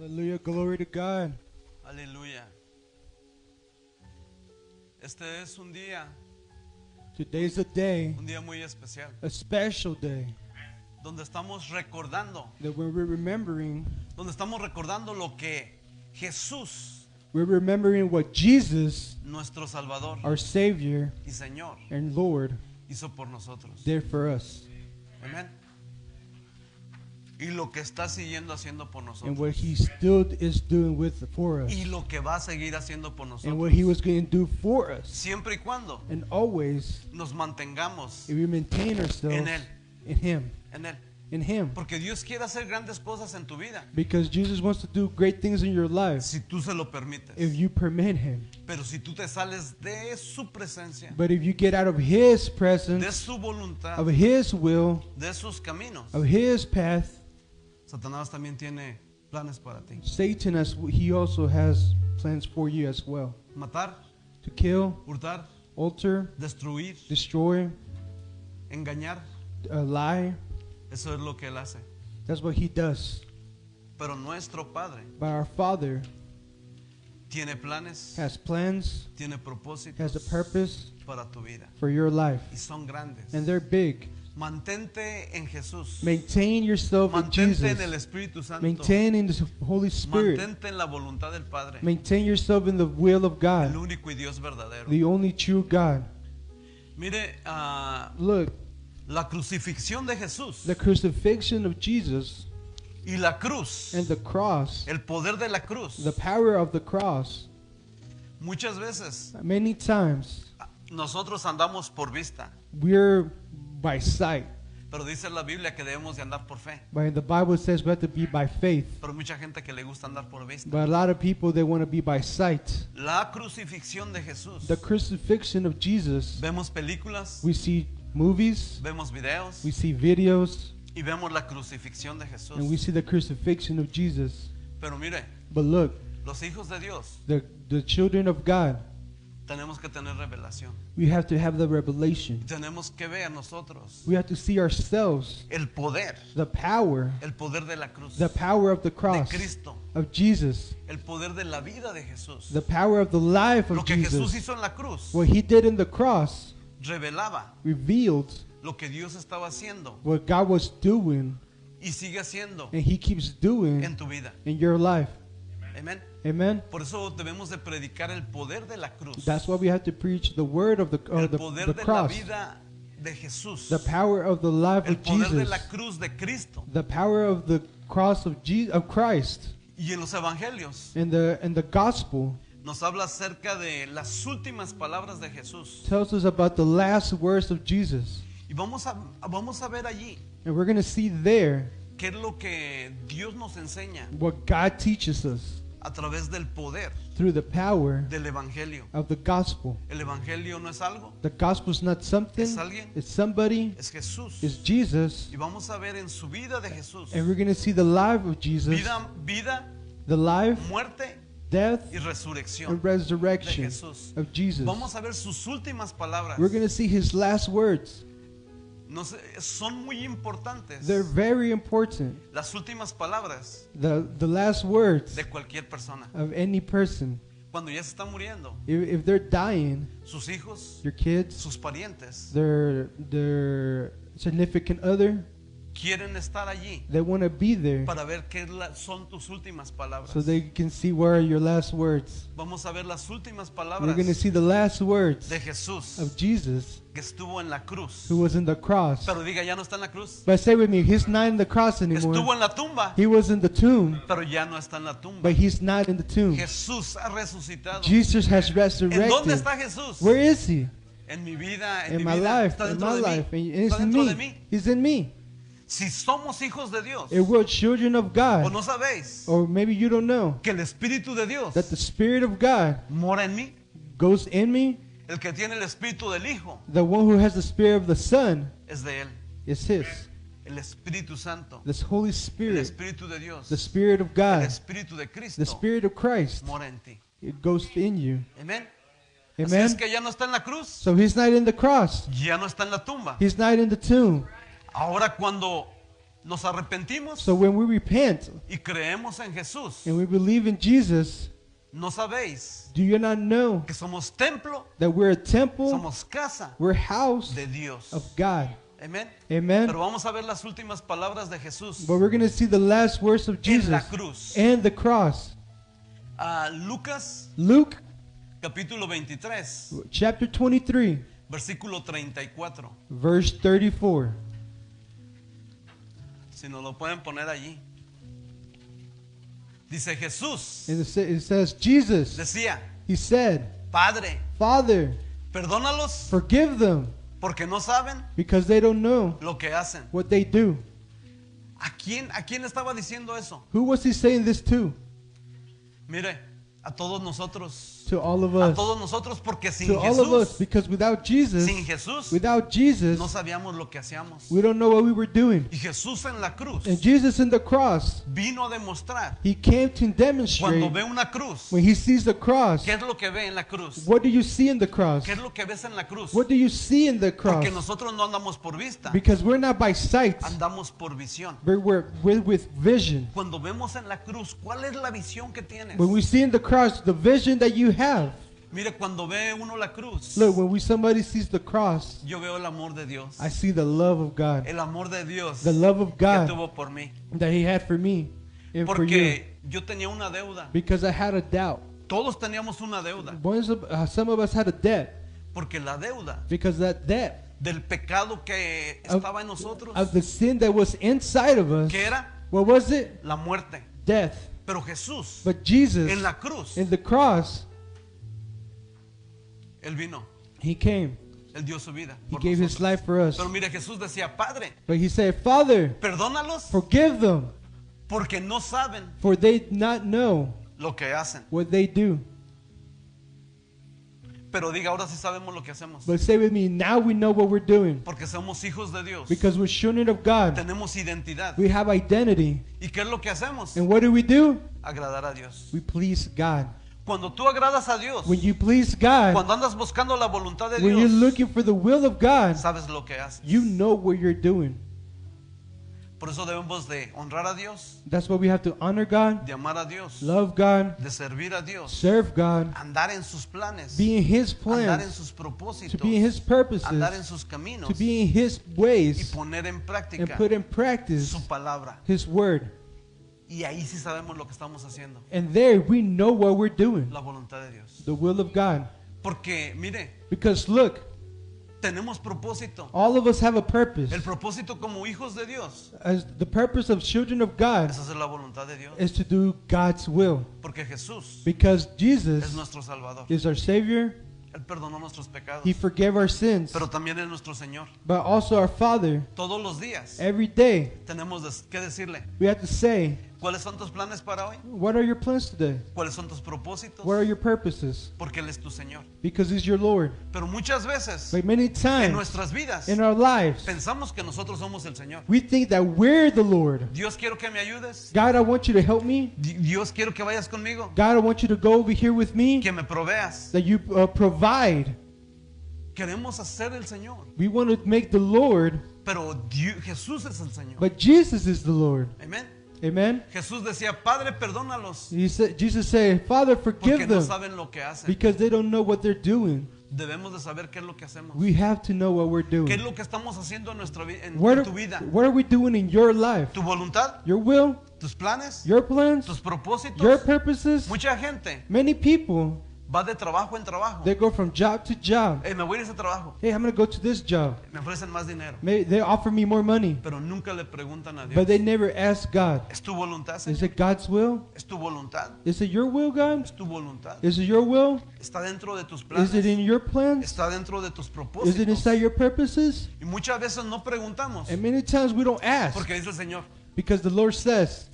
Hallelujah, glory to God. Aleluya. Este es un día Today's a day, muy especial, a special day, donde estamos recordando, that when we're remembering lo que Jesús, what Jesus, nuestro Salvador our Savior y Señor, and Lord, hizo por nosotros. did for us, Amén. Y lo que está siguiendo haciendo por and what nosotros. He still is doing for us, Y lo que va a seguir haciendo por and what He nosotros. was going to do for us. Siempre y cuando And always, nos mantengamos if we maintain ourselves En Él. in Him, en Él. in Him, Porque Dios quiere hacer grandes cosas en tu vida, because Jesus wants to do great things in your life si tú se lo permites. if you permit Him. Pero si tú te sales de su presencia, But if you get out of His de presence, su voluntad, of His will, de sus caminos, of His path, Satanás también tiene planes para ti. Satan, he also has plans for you as well. Matar, To kill, hurtar, alter, destruir, destroy, engañar. lie. Eso es lo que él hace. That's what he does. Pero nuestro Padre But our Father tiene planes, has plans, tiene has a propósitos purpose para tu vida. for your life. Y son grandes. And they're big. Mantente en Jesús. Maintain yourself in Mantente en el Jesus. Espíritu Santo. Maintain in the Holy Spirit. Mantente en la voluntad del Padre. Maintain yourself in the will of El God, único y Dios verdadero. the only true God. Mire, Look, la crucifixión de Jesús the crucifixion of Jesus y la cruz, and the cross, el poder de la cruz. the power of the cross. Muchas veces Many times nosotros andamos por vista, we're by sight, pero dice la Biblia que debemos de andar por fe. but the Bible says we have to be by faith. Pero mucha gente que le gusta andar por vista. But a lot of people, they want to be by sight. La crucifixión de Jesús. The crucifixion of Jesus, Vemos películas, we see movies, vemos videos we see videos, y vemos la crucifixión de Jesús. and we see the crucifixion of Jesus. Pero mire, But look, los hijos de Dios the children of God, tenemos que tener revelación. we have to have the revelation. Tenemos que ver nosotros We have to see ourselves, el poder de la cruz, the power of the de cross Cristo, of Jesus, el poder de la vida de Jesús. the power of the life Lo of que Jesús Jesus. hizo en la cruz What He did in the cross revelaba revealed lo que Dios estaba haciendo what God was doing, y sigue haciendo and He keeps doing en tu vida. in your life. Amén. Amen. Por eso debemos de predicar el poder de la cruz, That's why we have to preach the word of the el poder the de la cross, vida de Jesús, the power of the life el of poder de Jesus, la cruz de Cristo. the power of the cross of Christ. Y en los evangelios In the gospel nos habla acerca de las últimas palabras de Jesús. tells us about the last words of Jesus, Y vamos a ver allí and we're going to see there qué es lo que Dios nos enseña what God teaches us a través del poder through the power del evangelio. of the gospel. El evangelio no es algo, The gospel is not something, es alguien, it's somebody, es Jesús. it's Jesus, Y vamos a ver en su vida de Jesús and we're going to see the life of Jesus, vida, the life, muerte death, y resurrección and de resurrection Jesús. of Jesus. Vamos a ver sus últimas palabras. We're going to see His last words. No sé, son muy importantes. They're very important. Las últimas palabras The last words de cualquier persona. of any person. Cuando ya se está muriendo, If they're dying, sus hijos, your kids, sus parientes their significant other, quieren estar allí they want to be there para ver qué son tus últimas palabras. so they can see where are your last words. Vamos a ver las últimas We're palabras going to see the last words de Jesús of Jesus que estuvo en la cruz. who was in the cross. Pero diga, ya no está en la cruz. But say with me, He's not in the cross Estuvo anymore. en la tumba, He was in the tomb, pero ya no está en la tumba. but He's not in the tomb. Jesús ha resucitado. Jesus has ¿En dónde resurrected. está Jesús? Where is He? En mi vida, In mi my vida. life, Está in dentro my de life. mí. And it's Está in dentro de me. mí. He's in me. Si somos hijos de Dios, If we're children of o God, no sabéis or maybe you don't know, que el Espíritu de Dios that the Spirit of God mora en mí, goes in me, el que tiene el Espíritu del Hijo the one who has the Spirit of the Son es de Él. is His. El Espíritu Santo, This Holy el Spirit, Espíritu de Dios, the Spirit of el God, Espíritu de Cristo the Spirit of Christ, mora en ti. it goes in you. Amén. Así Amen? es que ya no está en la cruz, So He's not in the cross. ya no está en la tumba. He's not in the tomb. Ahora cuando nos arrepentimos So when we repent y creemos en Jesús, and we believe in Jesus, no sabéis do you not know que somos templo, that we're a temple, somos casa we're house de Dios. of God? Amén. Amen. Pero vamos a ver las últimas palabras de Jesús But we're going to see the last words of en Jesus la cruz. and the cross. Lucas Luke capítulo 23, chapter 23, versículo 34. verse 34. Si nos lo pueden poner allí. Dice Jesús, And it says, Jesus, decía, he said, Padre, Father, perdónalos forgive them porque no saben because they don't know lo que hacen. what they do. ¿A quién estaba diciendo eso? Who was he saying this to? Mire, a todos nosotros. To all of A us. todos nosotros, porque sin To all of us, Jesús, because without Jesus, sin Jesús, without Jesus, no sabíamos lo que hacíamos. we don't know what we were doing. Y Jesús en la cruz And Jesus in the cross, vino a demostrar. he came to demonstrate Cuando ve una cruz, when he sees the cross. ¿qué es lo que ve en la cruz? What do you see in the cross? ¿Qué es lo que ves en la cruz? What do you see in the cross? Porque nosotros no andamos por vista, Because we're not by sight, andamos por visión. we're with vision. Cuando vemos en la cruz, ¿cuál es la visión que tienes? When we see in the cross the vision that you have. Mire, cuando ve uno la cruz, Look, when somebody sees the cross, yo veo el amor de Dios. I see the love of God. El amor de Dios The love of que God tuvo por mí. that he had for me and for you. Porque yo tenía una deuda. Because I had a doubt. Todos teníamos una deuda. Some of us had a debt. Porque la deuda Because that debt del pecado que of, estaba en nosotros, of the sin that was inside of us, ¿qué era? what was it? La muerte. Death. Pero Jesús, But Jesus, en la cruz, in the cross, Él vino. he came. Él dio su vida He por gave his nosotros. life for us. Pero mire, Jesús decía, Padre, But he said, Father, perdónalos forgive them, porque no saben for they not know lo que hacen. what they do. Pero diga, ahora sí sabemos lo que hacemos. But say with me, now we know what we're doing. Porque somos hijos de Dios. Because we're children of God. Tenemos identidad. We have identity. ¿Y qué es lo que hacemos? And what do? Agradar a Dios. We please God. Cuando tú agradas a Dios, When you please God, cuando andas buscando la voluntad de when you're Dios, looking for the will of God, sabes lo que haces. you know what you're doing. Por eso debemos de honrar a Dios, That's why we have to honor God, de amar a Dios, love God, de servir a Dios, serve God, andar en sus planes, be in His andar en plans, sus propósitos, to be in His purposes, andar en sus caminos to be in His y ways, poner en and práctica put in practice su palabra. His word. Y ahí sí sabemos lo que estamos haciendo, And there we know what we're doing, la voluntad de Dios. the will of God. Porque, mire, Because look, tenemos propósito. all of us have a purpose. El propósito como hijos de Dios As the purpose of children of God es hacer la voluntad de Dios. is to do God's will. Porque Jesús Because es Jesus nuestro Salvador. is our Savior, Él perdonó nuestros pecados, He forgave our sins, pero también es nuestro Señor. but also our Father. Todos los días Every day tenemos que decirle, we have to say, ¿cuáles son tus planes para hoy? what are your plans today? ¿Cuáles son tus propósitos? What are your purposes? Porque Él es tu Señor. Because He's your Lord. Pero muchas veces Like many en times nuestras vidas in our lives, pensamos que nosotros somos el Señor. we think that we're the Lord. Dios, quiero que me ayudes. God, I want you to help me. Dios, quiero que vayas conmigo. God, I want you to go over here with me. Que me proveas. That you provide. Queremos hacer el Señor. We want to make the Lord, Pero Jesús es el Señor. but Jesus is the Lord. Amén. Amen. Jesús decía, Padre, perdónalos. Jesus said, Father, Porque forgive no them saben lo que hacen. because they don't know what they're doing. Debemos de saber qué es lo que hacemos. We have to know what we're ¿Qué es doing. lo que estamos haciendo en nuestra en What tu vida? are we doing in your life? ¿Tu voluntad? Your will, ¿Tus planes? your plans, ¿Tus propósitos? your purposes. Mucha gente Many people, va de trabajo en trabajo. they go from job to job. Me voy a ir a ese trabajo. Hey, I'm going to go to this job. Me ofrecen más dinero. They offer me more money, Pero nunca le preguntan a but Dios. they never ask God, ¿Es tu voluntad, is Señor? it God's will? ¿Es tu voluntad? Is it your will, God? ¿Es tu voluntad? Is it your will? ¿Está dentro de tus Is planes? it in your plans? ¿Está dentro de tus Is it propósitos? inside your purposes? Y muchas veces no preguntamos. And many times we don't ask Porque dice el Señor, because the Lord says,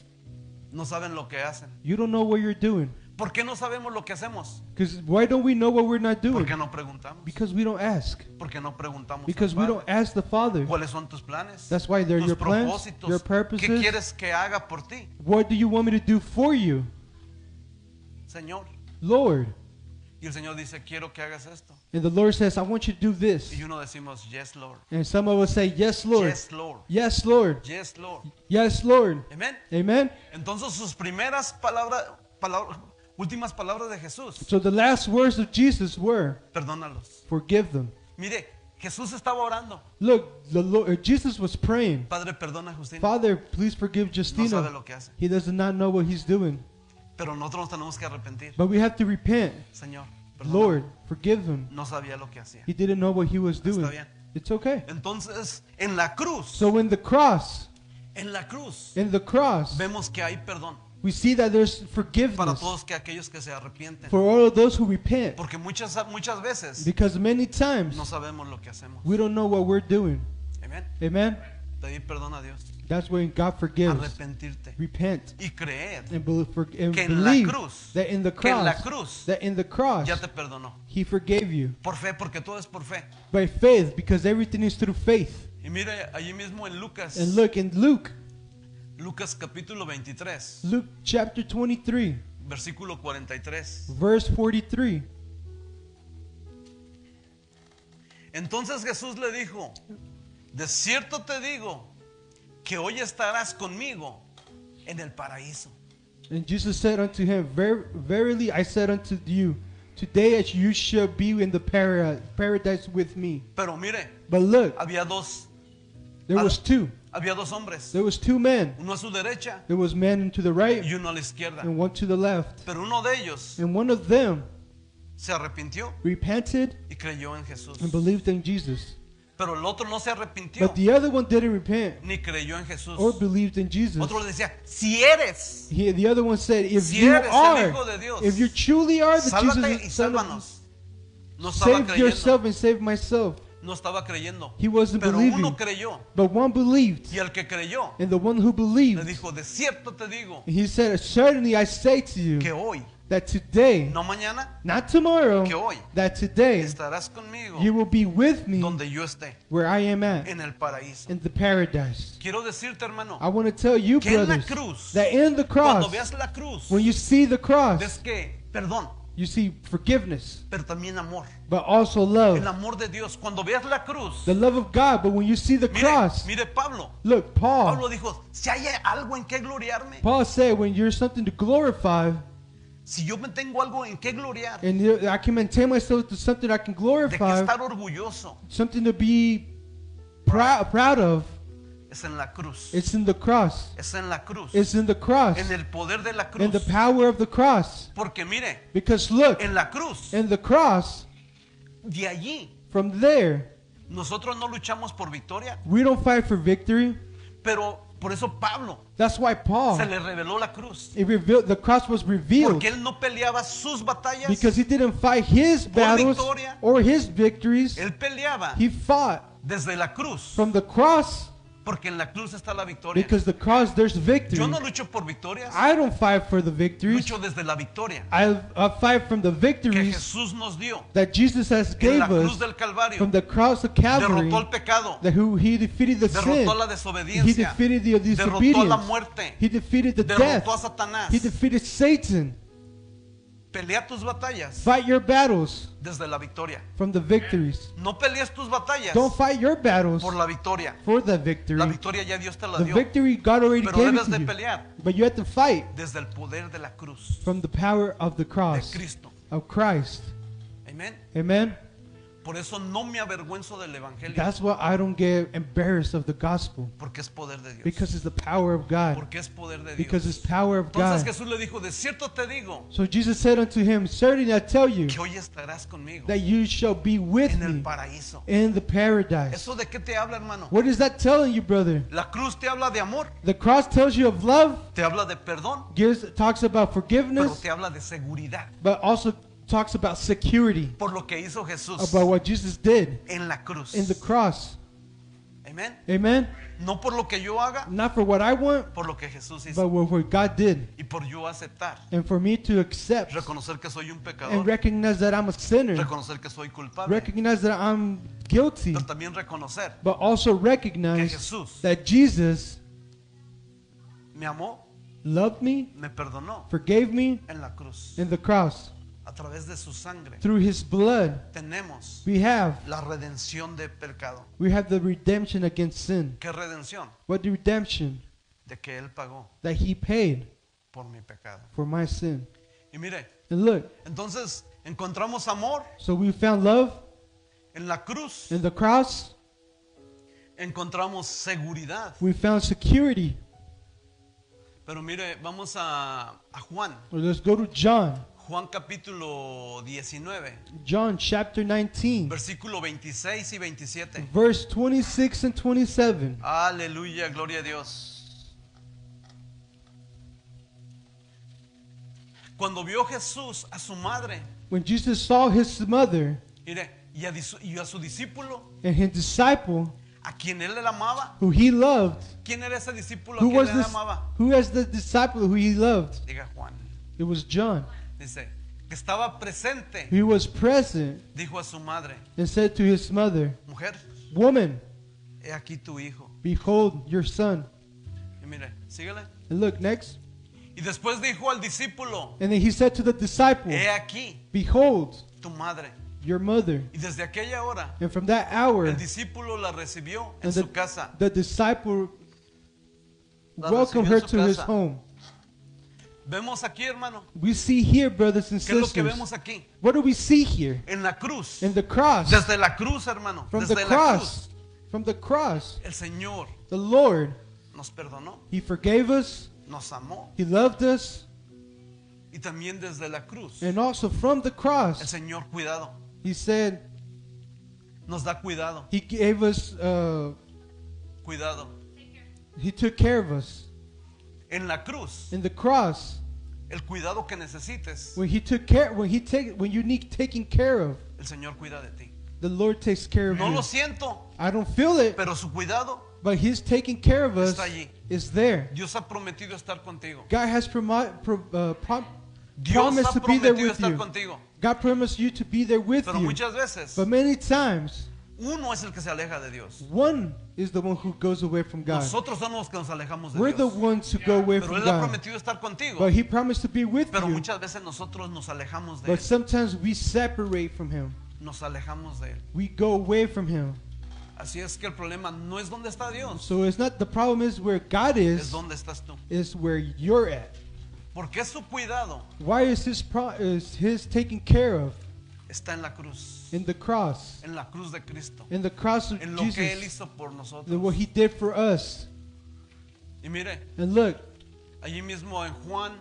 no saben lo que hacen. you don't know what you're doing. ¿Por qué no sabemos lo que hacemos? Because why don't we know what we're not ¿Por doing? qué no preguntamos? Because we don't ask. ¿Por qué no preguntamos Because al we Padre? don't ask the Father. ¿Cuáles son tus planes? That's why they're Tus your plans, propósitos. your ¿Qué purposes. quieres que haga por ti, What do you want me to do for you, Señor? Lord? Y el Señor dice, quiero que hagas esto. And the Lord says, I want you to do this. Y uno decimos, yes, Lord. And some of us say, yes, Lord. Yes, Lord. Yes, Lord. Yes, Lord. Yes, Lord. Amén. Amen. Entonces sus primeras últimas palabras de Jesús, So the last words of Jesus were, perdónalos. forgive them. Mire, Jesús estaba orando. Look, the Lord, Jesus was praying. Padre, perdona a Justina. Father, please forgive No sabe Justina. lo que hace. He does not know what he's doing. Pero nosotros nos tenemos que arrepentir. But we have to repent. Señor, perdona. Lord, forgive him. No sabía lo que hacía. He didn't know what he was Está doing. bien. It's okay. Entonces, en la cruz, So in the cross, vemos que hay perdón we see that there's para forgiveness todos aquellos que se arrepienten. for all of those who repent. Porque muchas veces Because many times no sabemos lo que hacemos. we don't know what we're doing. Amén. Amen. Pedir perdón a Dios. That's when God forgives. Arrepentirte Repent y creer and and que en la believe cruz, that in the que en la cross, cruz that in the cross, ya te perdonó. He forgave you Por fe, porque todo es por fe. by faith, because everything is through faith. Y mire allí mismo en Lucas, And look in Lucas capítulo 23, Luke chapter 23, versículo 43. verse 43. Entonces Jesús le dijo, de cierto te digo que hoy estarás conmigo en el paraíso. And Jesus said unto him, Verily I said unto you, today as you shall be in the paradise with me. Pero mire, But look, había dos hombres, There was two men. uno a su derecha There was man to the right y uno a la izquierda. and one to the left. Pero uno de ellos And one of them se arrepintió repented y creyó en Jesús. and believed in Jesus. Pero el otro no se arrepintió But the other one didn't repent ni creyó en Jesús. or believed in Jesus. Otro le decía, si eres, The other one said, if Si you eres el are, Hijo de Dios, if you truly are the sálvate y Jesus, Son of, sálvanos. No estaba save creyendo. yourself and save myself. No estaba creyendo. He wasn't Pero believing. uno creyó. But one believed. Y el que creyó And the one who le believed, dijo, de cierto te digo he said, certainly I say to you que hoy, that today, no mañana, not tomorrow, que hoy that today estarás conmigo you will be with me donde yo esté, where I am at, en el paraíso. in the paradise. Quiero decirte, hermano, I want to tell you, que en la brothers, cruz, that in the cuando cross, veas la cruz, when you see the ves cross, que, perdón, you see forgiveness, pero también amor. but also El love. amor de Dios. Cuando veas la cruz, The love of God, but when you see the cross, mire Pablo. look, Pablo dijo, si hay algo en que gloriarme, Paul said, when you're something to glorify, si yo me tengo algo en que gloriar, and I can maintain myself to something I can de que glorify, estar orgulloso, something to be proud of, es en la cruz. it's in the cross. Es en la cruz. It's in the cross, En el poder de la in the cruz. power of the cross. Porque mire, Because look, en la cruz, in the cross, de allí, from there, nosotros no luchamos por victoria, we don't fight for victory. pero por eso Pablo That's why Paul, se le reveló la cruz. the cross was revealed, Porque él no peleaba sus batallas, because he didn't fight his battles victoria. or his victories. él peleaba He fought desde la cruz, from the cross, porque en la cruz está la victoria. because the cross, there's victory. Yo no lucho por victorias, I don't fight for the victories. lucho desde la victoria I fight from the que victories Jesús nos dio that Jesus has en gave la cruz us del Calvario. from the cross of Calvary, Derrotó el pecado, that who he defeated the sin, derrotó la he desobediencia, defeated the derrotó la disobedience, muerte, he defeated the death, derrotó a Satanás. he defeated Satan. Pelea tus batallas Fight your battles desde la victoria. from the victories. No pelees tus batallas Don't fight your battles por la victoria. for the victory. La victoria ya Dios te la The dio. victory God already Pero gave it debes to de you, pelear but you have to fight desde el poder de la cruz from the power of the de cross Cristo. of Christ. Amén. Amen. Por eso no me avergüenzo del evangelio, That's why I don't get embarrassed of the gospel, porque es poder de Dios. because it's the power of God, Porque es poder de because it's Dios. power of Entonces God. Jesús le dijo, de cierto te digo So Jesus said unto him, certainly I tell you que hoy estarás conmigo that you shall be with en el me paraíso. in the paradise. ¿Eso de qué te habla, hermano? What is that telling you, brother? La cruz te habla de amor, The cross tells you of love, te habla de perdón, talks about pero forgiveness, te habla de seguridad but also talks about security, por lo que hizo Jesús about what Jesus did en la cruz. in the cross. Amén. Amen. No por lo que yo haga, Not for what I want, por lo que Jesús hizo. but what God did. Y por yo aceptar, And for me to accept reconocer que soy un and pecador, recognize that I'm a sinner, reconocer que soy culpable, recognize that I'm guilty, pero también reconocer but also que recognize Jesús that Jesus me amó, loved me, me perdonó forgave me en la cruz. in the cross. a través de su sangre, through his blood, tenemos we have la redención de pecado. the redemption against sin. ¿Qué redención? What redemption? De que Él pagó That he paid por mi pecado. for my sin. Y mire, And look, entonces encontramos amor so we found love en la cruz, in the cross. encontramos seguridad. We found security. Pero mire, vamos a Juan, Well, let's go to John. Juan capítulo 19, John chapter 19, versículo 26 y 27. verse 26 and 27. Aleluya, gloria a Dios. Cuando vio Jesús a su madre, When Jesus saw his mother mire, y a su discípulo, and his disciple, a quien él le amaba, who he loved, ¿quién era ese discípulo a who quien was él le this? amaba? Who was the disciple who he loved? Diga Juan. It was John. Dice, que estaba presente, He was present dijo a su madre, and said to his mother, mujer, "Woman, he aquí tu hijo. behold your son." Y mire, síguele. And look next. Y después dijo al discípulo, And then he said to the disciple, he aquí "Behold tu madre. your mother." Y desde aquella hora, And from that hour, el discípulo la recibió en and su casa. the disciple La welcomed recibió her en su to his casa. home. Vemos aquí, hermano, We see here, brothers and ¿qué es lo que sisters, vemos aquí? what do we see here? En la cruz. In the cross, Desde la cruz, hermano. from Desde the la cross, cruz. from the cross, El Señor the Lord, nos perdonó, he forgave us, nos amó. he loved us, Y también desde la cruz, and also from the el cross, Señor cuidado, he said, nos da cuidado, he gave us, cuidado. he took care of us. En la cruz, In the cross, el cuidado que necesites, when he took care, when you need taken care of, el Señor cuida de ti. the Lord takes care of No you. lo siento, I don't feel it, pero su cuidado, but He's taking care of us. Está allí. Is there. Dios ha prometido estar contigo. God has Dios promised ha to be there prometido with estar you. contigo. God promised you to be there with Pero you. muchas veces, But many times, uno es el que se aleja de Dios. one is the one who goes away from God. Nosotros somos los que nos alejamos de We're the Dios. ones who go away Pero from Él ha God. prometido estar contigo. But He promised to be with Pero you. muchas veces nosotros nos alejamos de But Él. sometimes we separate from Him. Nos alejamos de Él. We go away from Him. Así es que el problema no es dónde está Dios, So it's not, the problem is where God es is dónde estás tú. where you're at. Porque su cuidado Why is His taken care of? está en la cruz. In the cross. En la cruz de Cristo. In the cross of En lo que Él Jesus. hizo por And what nosotros. He did for us. Y mire, And look, allí mismo en Juan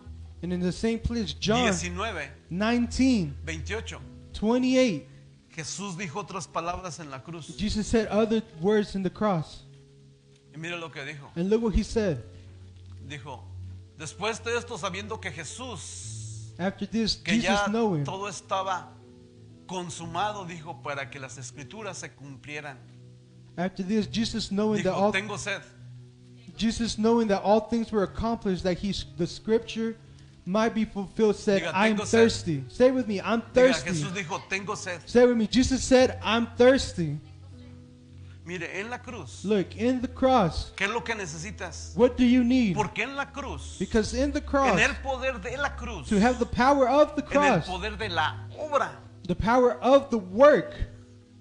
and in the same place, John 19, 19, 28, 28, Jesús dijo otras palabras en la cruz. Jesus said other words in the cross. Y mire lo que dijo. And look what He said. Dijo, después de esto, sabiendo que Jesús, After this, que ya Jesus knowing, todo estaba consumado, dijo, para que las escrituras se cumplieran. after this, Jesus knowing that Dijo, all, tengo sed. Jesus knowing that all things were accomplished, that the scripture might be fulfilled, said, Diga, "I'm tengo sed." thirsty." Say with me, "I'm Diga, thirsty." Jesús dijo, tengo sed. Say with me, Jesus said, "I'm thirsty." Mire, en la cruz, Look, in the cross, ¿qué es lo que necesitas? what do you need? Porque en la cruz, Because in the en cross, el poder de la cruz, to have the power of the en el cross, poder de la obra the power of the work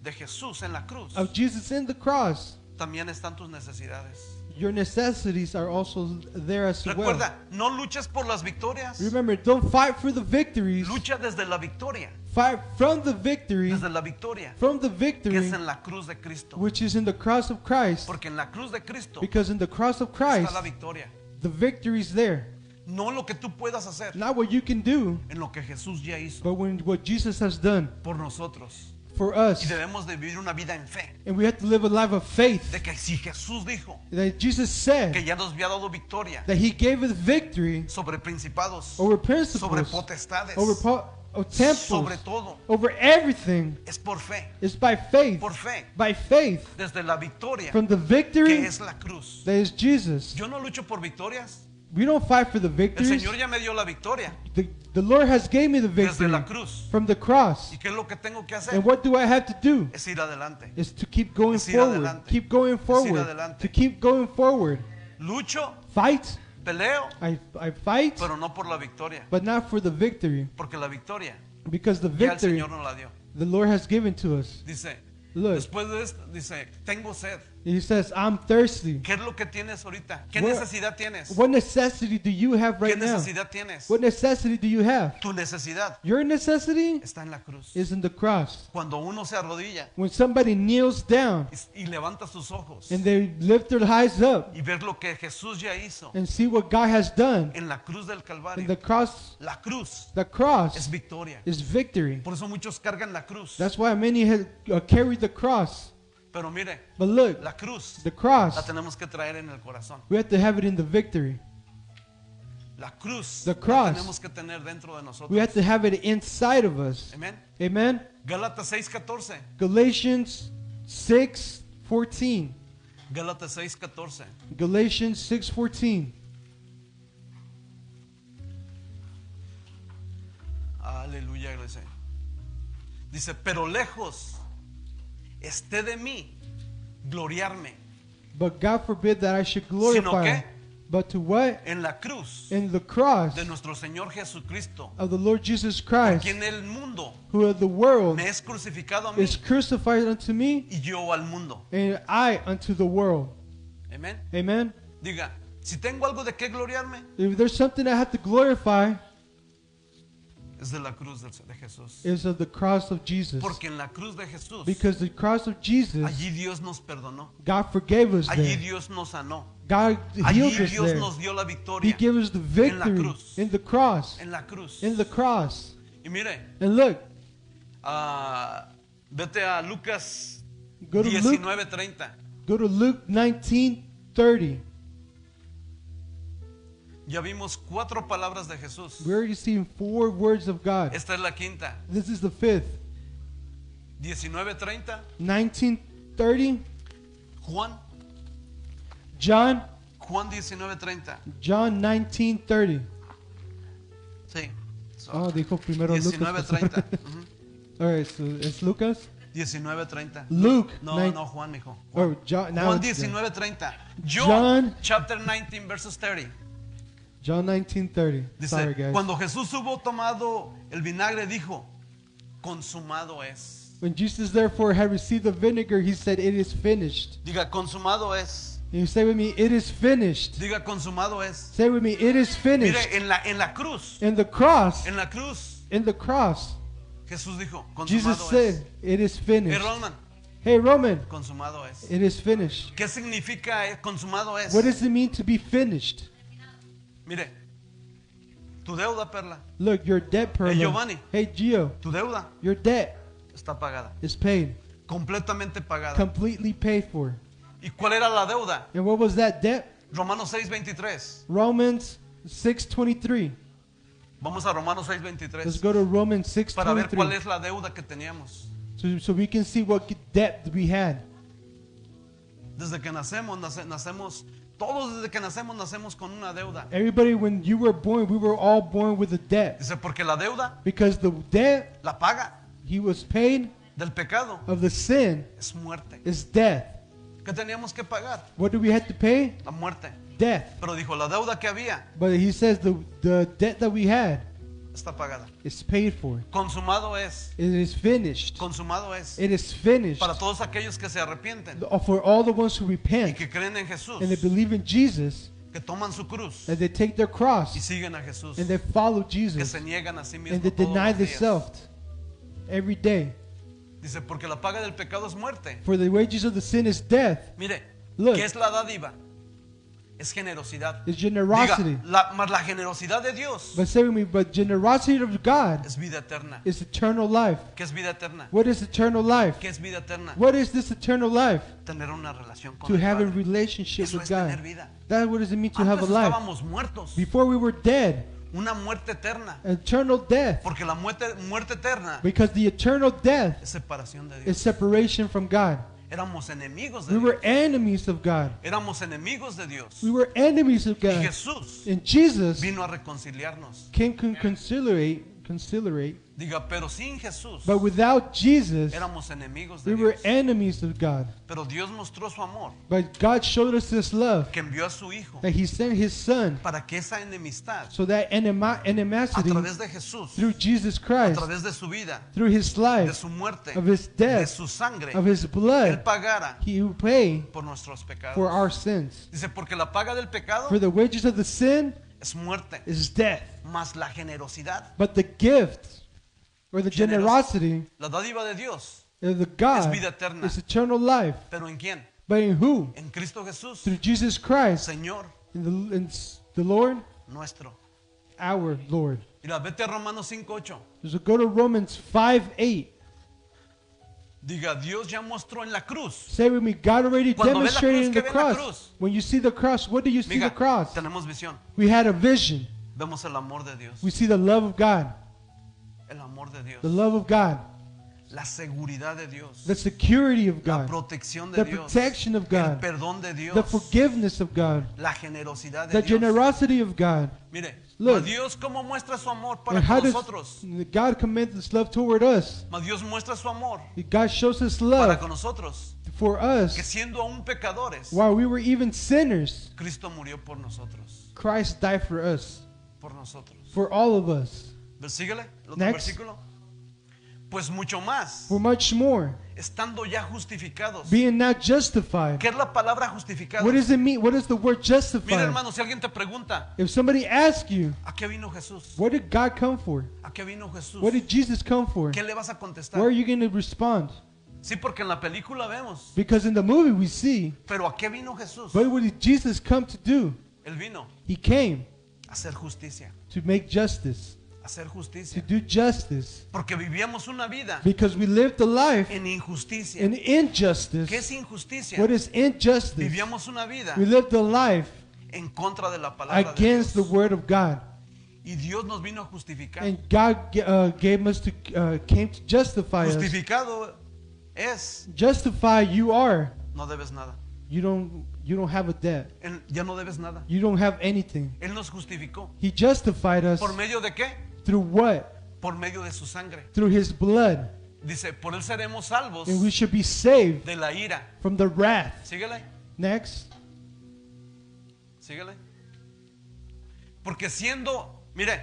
de Jesús en la cruz, of Jesus in the cross, también están tus necesidades. your necessities are also there as well. Recuerda, no luches por las victorias, Remember, don't fight for the victories. lucha desde la victoria, Fight from the victory, desde la victoria from the que victory, es en la cruz de Cristo. which is in the cross of Christ. Porque en la cruz de Cristo Because in the cross of está Christ, la victoria. the victory is there. No lo que tú puedas hacer, Not what you can do, en lo que Jesús ya hizo but what Jesus has done por nosotros. for Y us. debemos de vivir una vida en fe. And we have to live a life of faith. De que si Jesús dijo That Jesus que said ya nos había dado victoria that He gave us victory sobre principados, over sobre principles, potestades, over sobre temples, todo, over everything, es por fe, is by faith. por fe, By faith. desde la victoria From the que victory es la cruz. that is Jesus. Yo no lucho por victorias, We don't fight for the el victories. Señor ya me dio la victoria The Lord has gave me the desde victory la cruz. from the cross. ¿Y qué es lo que tengo que hacer? And what do I have to do? Es ir adelante. Is to keep going Es ir forward. adelante. Keep going forward. adelante. To keep going forward. Lucho, Fight. peleo, I fight, pero no por la victoria, but not for the victory. porque la victoria Because the Ya el victory Señor nos la dio. the Lord has given to us. Dice, Look, después de esto, dice, tengo sed. he says, I'm thirsty. ¿Qué es lo que tienes ahorita? ¿Qué What- necesidad tienes? What necessity do you have ¿Qué right now? necesidad tienes? What necessity do you have? Tu necesidad Your necessity está en la cruz. is in the cross. Cuando uno se arrodilla When somebody kneels down y levanta sus ojos and they lift their eyes up y ver lo que Jesús ya hizo and see what God has done en la cruz del in Calvario. the cross, La cruz the es cross victoria. is victory. Por eso muchos cargan la cruz. That's why many have carried the cross. Pero mire, But look, la cruz the la cross, tenemos que traer en el corazón. we have to have it in the victory. La cruz The la cross. tenemos que tener dentro de nosotros. We have to have it inside of us. Amén. Amen. Gálatas 6:14. Galatians 6:14. Gálatas 6:14. Galatians 6:14. Aleluya, iglesia. Dice, pero lejos esté de mí gloriarme But God forbid that I should glorify. ¿qué? But to what? en la cruz In the cross de nuestro Señor Jesucristo, of the Lord Jesus Christ, quien el mundo who of the world me es crucificado a mí is crucified unto me, y yo al mundo. and I unto the world. Amén. Amen. Diga, si tengo algo de qué gloriarme, If there's something I have to glorify, es de la cruz de Jesús. it's of the cross of Jesus. Porque en la cruz de Jesús, Because the cross of Jesus, allí Dios nos perdonó. God forgave us Allí there. Dios nos sanó. God Allí healed us Dios there. nos dio la He victoria gave us the en la victory cruz. in the cross. en la cruz. In the cross. Y mire, And look, vete a Lucas go to Luke, 19:30. go to Luke 19:30. Ya vimos 4 palabras de Jesús. We already seen 4 words of God. Esta es la quinta. This is the 5th. 19:30. 19:30. Juan John 19:30. John 19:30. Sí. So, Oh, dijo primero Lucas. 19:30. All right, so it's Lucas. 19:30. Luke. No, 9 no, Juan, mijo. Oh, John. Now Juan it's 19:30. John- John chapter 19 verses 30. John 19:30. Dice, Sorry, guys. cuando Jesús hubo tomado el vinagre, dijo, consumado es. When Jesus therefore had received the vinegar, he said, "It is finished." Diga, consumado es. And you say with me, "It is finished." Diga, consumado es. Say with me, "It is finished." Mire, en la cruz, In the cross, en la cruz, in the cross, Jesús dijo, Jesus consumado es. said, "It is Hey, finished." Roman, Hey, Roman, consumado es. it is finished. ¿Qué significa consumado es? What does it mean to be finished? Mire, tu deuda, Perla, Look, your debt, Perla. Giovanni. Hey, Gio, tu deuda your debt está pagada, is paid, completamente pagada. completely paid for. ¿Y cuál era la deuda? And what was that debt? Romanos 6:23. Romans 6:23. Vamos a Romanos Let's 6:23 go to Romans para ver cuál 6:23, es la deuda que teníamos. so we can see what debt we had. Desde que nacemos, nacemos, todos desde que nacemos con una deuda. Everybody, when you were born, we were all born with a debt, Dice, porque la deuda, because the debt la paga he was paid del pecado of the sin es muerte. is death. ¿Qué teníamos que pagar? What do we have to pay? La muerte. Death. Pero dijo, la deuda que había But he says the debt that we had está pagada. is paid for. Consumado es. It is finished. Consumado es. It is finished. Para todos aquellos que se arrepienten For all the ones who y repent que creen en Jesús, and they believe in Jesus, que toman su cruz and they take their y cross siguen a Jesús, and they follow que Jesus se niegan a sí and mismos they todos deny los días. themselves every day. Dice, porque la paga del pecado es muerte. For the wages of the sin is death. Mire, Look. ¿qué es la dádiva? Es generosidad. It's generosity. Diga, más la generosidad de Dios But say with me, but generosity of God es vida eterna. is eternal life. ¿Qué es vida eterna? What is eternal life? ¿Qué es vida eterna? What is this eternal life? Tener una relación con To el have a Padre. relationship Eso with es tener God. vida. That's what does it mean to have a Antes life. estábamos muertos. Before we were dead, Una muerte eterna. eternal death. Porque la muerte eterna Because the eternal death es separación de is Dios. separation from God. Éramos enemigos de We were Dios. enemies of God. Éramos enemigos de Dios. We were enemies of Y God. Jesús And Jesus vino a reconciliarnos. came to conciliate conciliate. Diga, pero sin Jesús But without Jesus, éramos enemigos we de were Dios. enemies of God. Pero Dios mostró su amor, But God showed us this love, que envió a su Hijo that He sent His Son, para que esa enemistad, so that a animosity través de Jesús, through Jesus a Christ, través de su vida, through His de life, su muerte, of His de death, su sangre, of His Él blood, pagara He will pay por nuestros pecados. for our sins. Dice, porque la paga del pecado For the wages of the sin es muerte, is death, mas la generosidad, but the gift or the generosity la dádiva de Dios, of the God vida eterna. is eternal life. ¿pero en quién? But in who? En Cristo Jesús, Through Jesus Christ, Señor in the Lord, nuestro. our Lord. Mira, vete a Romanos 5:8. So go to Romans 5:8. Diga, Dios ya mostró en la cruz. Say with me, God already Cuando ve la demonstrated cruz, in ¿qué the ve en la cross. cruz? When you see the cross, what do you see Mira, the cross? tenemos visión. We had a vision. Vemos el amor de Dios. We see the love of God. El amor de Dios. The love of God. La seguridad de Dios. The security of La God. protección de The Dios. protection of El God. perdón de Dios. The forgiveness of God. La generosidad de The Dios. generosity of God. Mire, Look. ma Dios cómo muestra su amor para And how con does nosotros. God commend His love toward us? Ma Dios muestra su amor God shows His para love con nosotros. for Que us siendo aún pecadores, while we were even sinners. Cristo murió por nosotros. Christ died for us, Por nosotros. for all of us. Síguele, el otro Next. versículo. Pues mucho más, For much more, estando ya justificados. being not justified. ¿Qué es la palabra justificado? What does it mean? What does the word Mira, justified? hermano, si alguien te pregunta, If somebody asks you, ¿a qué vino Jesús? what did God come for? ¿A qué vino Jesús? What did Jesus come for? ¿Qué le vas a contestar? Where are you going to respond? Sí, porque en la película vemos. Because in the movie we see, Pero ¿a qué vino Jesús? but what did Jesus come to do? Él vino He came a hacer justicia. to make justice, A hacer to justicia. do justice. Porque vivíamos una vida Because we lived a life en injusticia. in injustice. ¿Qué es injusticia? What is injustice? Vivíamos una vida We lived a life en contra de la palabra de against the Dios. word of God. Y Dios nos vino a justificar. And God gave us to, came to justify us. Justificado es, Justify you are. no debes nada. You don't have a debt. Ya no debes nada. You don't have anything. Él nos justificó. He justified us ¿Por medio de qué? through what? Por medio de su sangre. Through His blood. Dice, por él seremos salvos And we should be saved de la ira. from the wrath. Síguele, Next. síguele. Porque siendo, mire,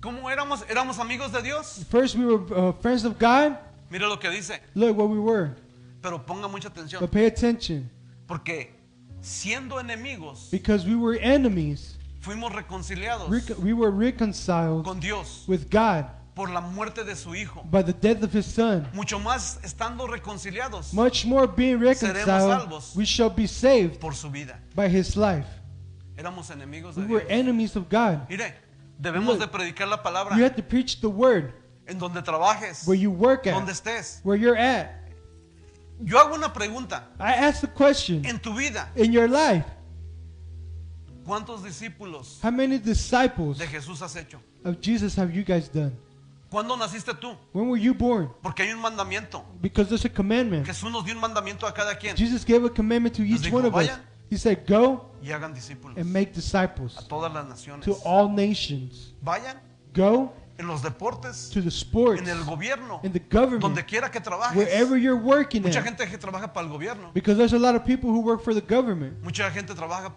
¿cómo éramos? ¿Éramos amigos de Dios? First we were friends of God. Mire lo que dice. Look what we were. Pero ponga mucha atención. But pay attention. Porque siendo enemigos, Because we were enemies. fuimos reconciliados We were reconciled con Dios with God por la muerte de su Hijo. by the death of His Son. Mucho más estando reconciliados Much more being reconciled, salvos. we shall be saved por su vida. by His life. Éramos enemigos We de were Dios. enemies of God. Mire, debemos Look. de predicar la palabra You have to preach the word en donde trabajes, where you work donde at, estés. where you're at. Yo hago una pregunta. I ask the question, En tu vida, in your life, ¿cuántos discípulos how many disciples de Jesús has hecho? of Jesus have you guys done? ¿Cuándo naciste tú? When were you born? Porque hay un mandamiento. Because there's a commandment. Jesús nos dio un mandamiento a cada quien. Jesus gave a commandment to each dijo, one of us. "Vayan." He said, go Y hagan discípulos and make disciples a todas las naciones. to all nations. Vayan Go en los deportes, to the sports, en el gobierno, in the government, donde quiera que trabajes. wherever you're working Mucha at. gente que trabaja para el gobierno. Because there's a lot of people who work for the government. Mucha gente trabaja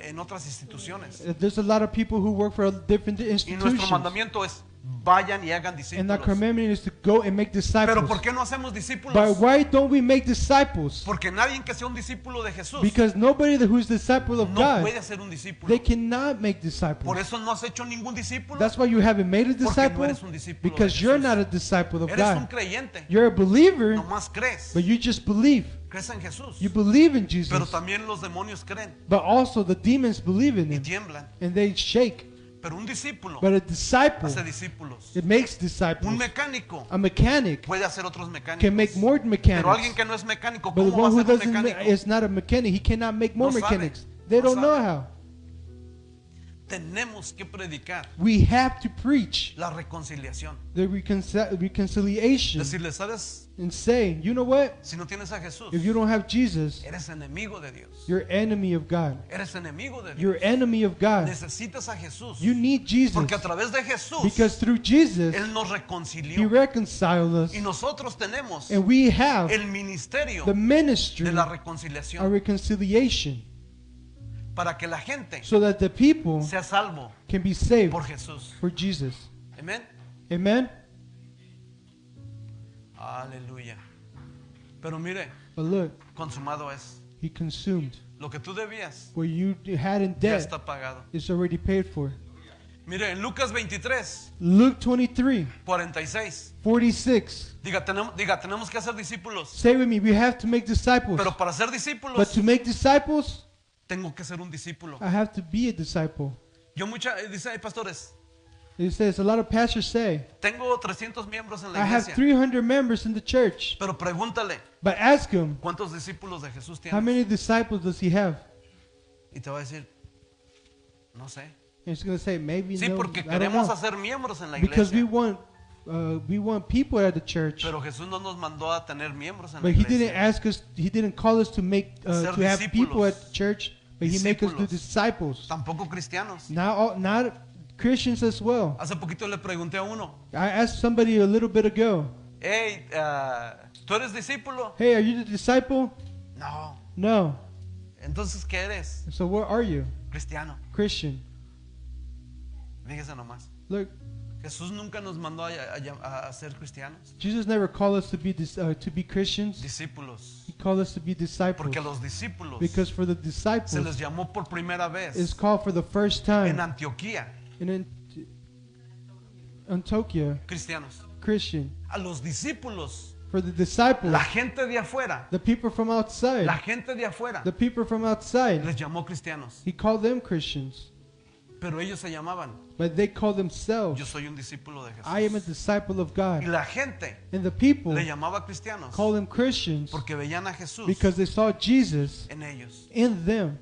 en otras instituciones. There's a lot of people who work for different Y nuestro institutions. mandamiento es vayan y hagan And our discípulos. commandment is to go and make Pero disciples. ¿por qué no hacemos discípulos? But why don't we make disciples? Porque nadie que sea un discípulo de Jesús Because nobody who's disciple of no God, puede ser un discípulo. they cannot make Por disciples. eso no has hecho ningún discípulo. That's why you haven't made a Porque no disciple. eres un discípulo Because de you're Jesús. not a disciple of Eres un God. creyente. You're a believer, Nomás crees. but you just believe. Crees en Jesús. You believe in Pero Jesus. también los demonios creen But also the demons believe in y Him. tiemblan. And they shake. Pero un discípulo But a disciple, hace discípulos. it makes Un disciples. mecánico A mechanic puede hacer otros mecánicos. can make more Pero alguien mechanics. que no es mecánico, But the ¿cómo va a one who ser un doesn't mecánico? is not a mechanic. He cannot make more No sabe. mechanics. They No don't know sabe. how. tenemos que predicar We have to preach la reconciliación. the reconciliation Decirle, ¿sabes? and say, you know what? Si no tienes a Jesús, If you don't have Jesus, eres enemigo de Dios. you're enemy of God. Eres enemigo de Dios. You're enemy of God. Necesitas a Jesús. You need Jesus Porque a través de Jesús, because through Jesus, Él nos He reconcilió. reconciled us, Y nosotros tenemos and we have el ministerio the ministry de la of reconciliación reconciliation para que la gente so that the people sea salvo can be saved por Jesús. for Jesus. Amén. Amen? Aleluya. Pero mire, But look, consumado es. He consumed. Lo que tú debías What you had in ya debt está pagado. is already paid for. Mire, en Lucas 23, Luke 23, 46. 46. Diga, tenemos que hacer discípulos. Say with me, we have to make disciples. Pero para ser But discípulos, to make disciples, tengo que ser un discípulo. I have to be a disciple. Dice, hay pastores, It says, a lot of pastors say, tengo 300 miembros en la I have iglesia. 300 members in the church. Pero pregúntale, But ask him, ¿cuántos discípulos de Jesús how tienes? many disciples does he have? Y te va a decir, no sé. And he's going to say, maybe Sí, no, porque I don't queremos know. hacer miembros en la Because iglesia. we want people at the church. Pero Jesús no nos mandó a tener miembros en la But he didn't iglesia. ask us, he didn't call us to make, Ser to have people discípulos. at the church, but he make us do Discípulos. disciples. Tampoco cristianos. Not Christians as well. Hace poquito le pregunté a uno, I asked somebody a little bit ago, hey, ¿tú eres discípulo? hey, are you the disciple? No. No. Entonces, ¿qué eres? So what are you? Cristiano. Christian. Fíjese nomás. Look, Jesús nunca nos mandó a ser cristianos. Jesus never called us to be Christians. Discípulos. He called us to be disciples. Porque a los discípulos Because for the se disciples, les llamó por primera it's vez called for the first en time Antioquía in Antioquia, cristianos. Christian. A los discípulos, For the disciples, la gente de afuera, the people from outside, la gente de afuera the people from outside, les llamó cristianos. he called them Christians. Pero ellos se llamaban, But they call yo themselves, soy un discípulo de I am a Jesús. disciple of Y God. la gente And the people le llamaba cristianos call them Christians porque veían a Jesús because they saw Jesus en ellos. in them.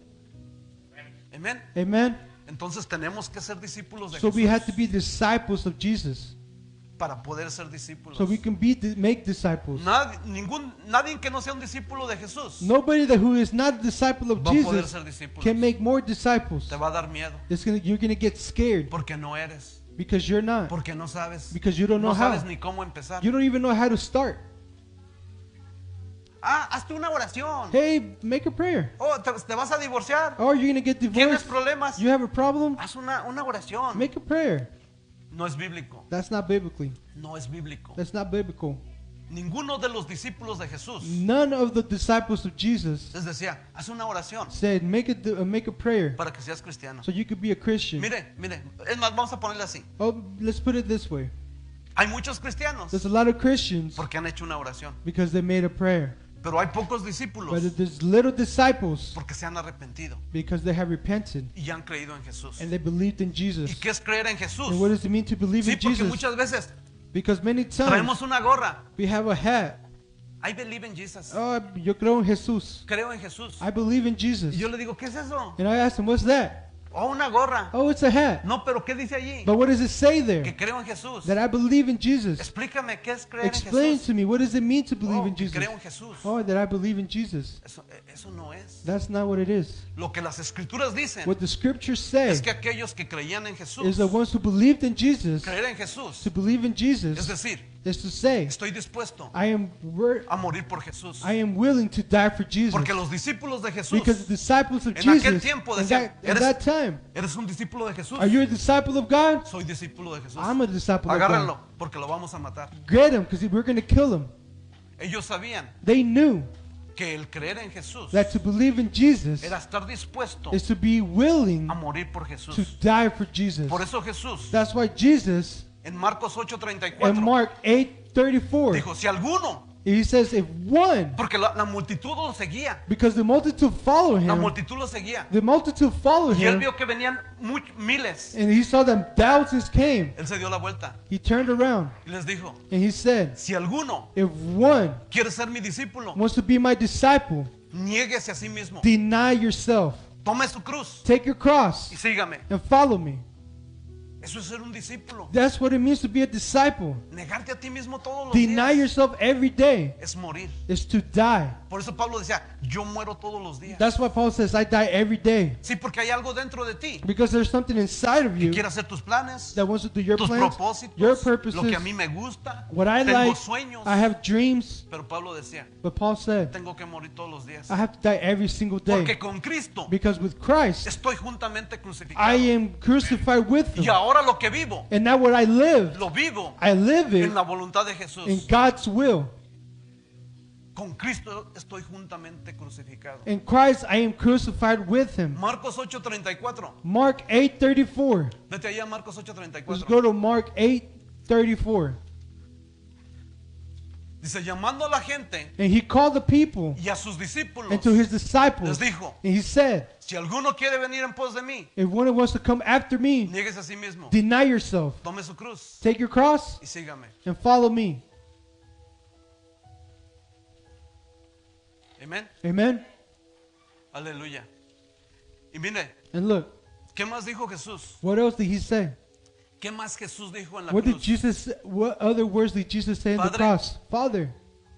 Amén. Amen? Entonces tenemos que ser discípulos de So we have to Jesús be disciples of Jesus. para poder ser discípulos. So we can make disciples. Nadie que no sea un discípulo de Jesús Nobody who is not a disciple of va a poder Jesus ser discípulo. can make more disciples. Te va a dar miedo You're going to get scared porque no eres, because you're not. porque no sabes, Because you don't know no sabes how. ni cómo empezar. You don't even know how to start. Hazte una oración. Hey, make a prayer. Oh, te vas a divorciar. Or you're going to get ¿Tienes divorced. problemas? You have a problem? Haz una oración. Make a prayer. No es bíblico. That's not biblically. No es bíblico. That's not biblical. Ninguno de los discípulos de Jesús None of the disciples of Jesus les decía, haz una oración said, make a prayer para que seas cristiano. so you could be a Christian. Mire, es más, vamos a ponerle así. Oh, let's put it this way. Hay muchos cristianos There's a lot of Christians porque han hecho una oración, because they made a prayer. pero hay pocos discípulos But there's little disciples porque se han arrepentido because they have repented y han creído en Jesús. and they believed in ¿Y Jesus. qué es creer en Jesús? And what does it mean to believe Sí, in porque Jesus? muchas veces Because many times traemos una gorra. we have a hat. I believe in Jesus. Oh, yo creo en Jesús. Creo en Jesús. I believe in Jesus. Y yo le digo, ¿qué es eso? And I asked him, what's that? Oh, una gorra. Oh, it's a hat. No, pero ¿qué dice allí? But what does it say Que there? creo en Jesús. That I believe in Jesus. Explícame qué es creer en Explain Jesús. to me, what does it mean to believe Oh, in que Jesus? creo en Jesús. Oh, that I believe in Jesus. Eso no es. That's not what it is. Lo que las escrituras dicen What the scriptures say es que aquellos que creían en Jesús, is the ones who believed in Jesus, creer en Jesús, to believe in es Jesus, decir, is to say, estoy dispuesto I am morir por Jesús. willing to die for Jesus. Porque los discípulos de Jesús, Because the disciples of en aquel Jesus, tiempo in decían, that time, ¿eres un discípulo de Jesús? are you a disciple of God? Soy discípulo de Jesús. I'm a disciple of Agárrenlo, God. porque lo vamos a matar. Get him, because we're going to kill him. Ellos sabían They knew que el creer en Jesús that to believe in Jesus era estar dispuesto is to be willing a morir por to Jesús. die for Jesus. Por eso Jesús, That's why Jesus, en Marcos in 8:34, Mark 8:34, dijo, si alguno, he says, if one, porque la multitud lo seguía, because the multitude followed la him, multitud lo seguía, the multitude followed y él him, vio que venían miles, and he saw them thousands came. él se dio la vuelta He turned around y les dijo, and he said, si alguno if one quiere ser mi discípulo, wants to be my disciple, niéguese a sí mismo, deny yourself, Tome su cruz Take your cross y sígame. and follow me. Eso es ser un discípulo. That's what it means to be a disciple. Negarte a ti mismo todos los Deny días yourself every day es morir. is to die. Por eso Pablo decía, yo muero todos los días. That's why Paul says, I die every day. Sí, porque hay algo dentro de ti Because there's something inside of que you quiere hacer tus planes, that wants to do your tus plans, propósitos, your lo que a purposes, mí me gusta. what I Tengo like. sueños. I have dreams. Pero Pablo decía, But Paul said, tengo que morir todos los días. I have to die every single day. Porque con Cristo Because with Christ, estoy juntamente I crucificado. am crucified with Y him. ahora lo que vivo, And now what I live, lo vivo I live it en la voluntad de Jesús. in God's will. Con Cristo estoy juntamente crucificado. In Christ, I am crucified with him. Marcos 8:34. Mark 8:34. Vete allá, Marcos Let's 8:34. go to Mark 8:34. Dice, llamando a la gente And he called the people y a sus discípulos, and to his les disciples. dijo, And he said, si alguno quiere venir en pos de mí, if one wants to come after me, niéguese a sí mismo, deny yourself. tome su cruz Take your cross y sígame. and follow me. Amén. Amen. Aleluya. Y mire, And look, ¿qué más dijo Jesús? what else did he say? ¿Qué más Jesús dijo en la What did cruz? Jesus? What other words did Jesus say in the Padre. cross? Father,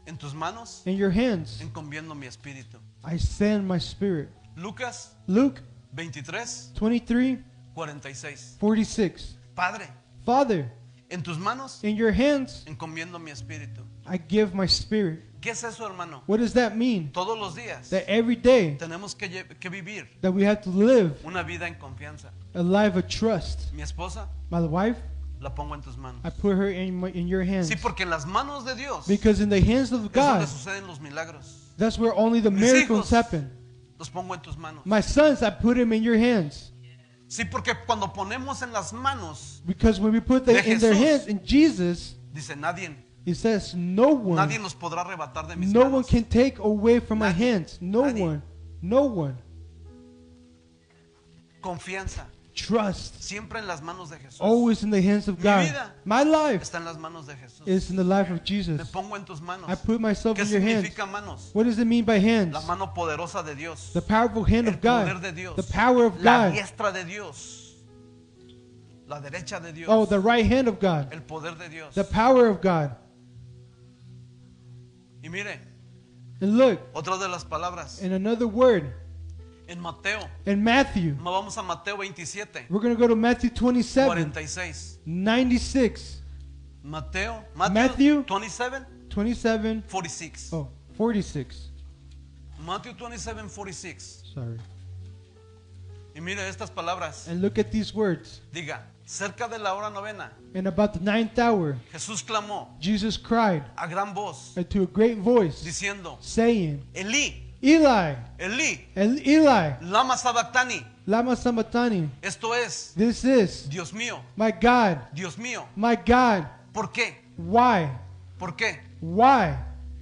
En tus manos in your hands, encomiendo mi espíritu. I send my spirit. Lucas Luke 23, 23:46. 46. Padre, Father, en tus manos in your hands, encomiendo mi espíritu. I give my spirit. ¿Qué es eso, hermano? What does that mean? Todos los días That every day tenemos que vivir that we have to live una vida en confianza. a life of trust. Mi esposa My wife, la pongo en tus manos. I put her in your hands. Sí, porque en las manos de Dios Because in the hands of es donde God, suceden los milagros. that's where only the Mis miracles hijos happen. los pongo en tus manos. My sons, I put them in your hands. Sí, porque cuando ponemos en las manos, Because when we put them De in their Jesús. hands, in Jesus, dice nadie, He says, no nadie one, nos podrá arrebatar de mis no one manos. can take away from my Nadie. hands. No Nadie. one, no one. Confianza, Trust. siempre en las manos de Jesús. Always in the hands of Mi God. vida My life está en las manos de Jesús. is in the life of Me Jesus. pongo en tus manos. I put myself ¿Qué in your hands. significa manos? What does it mean by hands? La mano poderosa de Dios. The powerful hand El of poder God. de Dios. The power of La God. diestra de Dios. La derecha de Dios. Oh, the right hand of God. El poder de Dios. The power of God. Y mire, And look, otra de las palabras. in another word, En Mateo. in Matthew, No, vamos a Mateo 27. we're going to go to Matthew 27, 46. 96. Matthew Matthew. 27, 27, 46. oh, 46. Matthew 27, 46. Sorry. Y mire estas palabras. And look at these words. Diga, cerca de la hora novena, And about the 9th hour, Jesús clamó Jesus cried a gran voz, to a great voice, diciendo, saying, Elí, Eli, Elí, Eli, lama sabactani. lama sabachthani. Esto es, This is, Dios mío, my God, Dios mío. my God. ¿Por qué? Why? ¿Por qué? Why?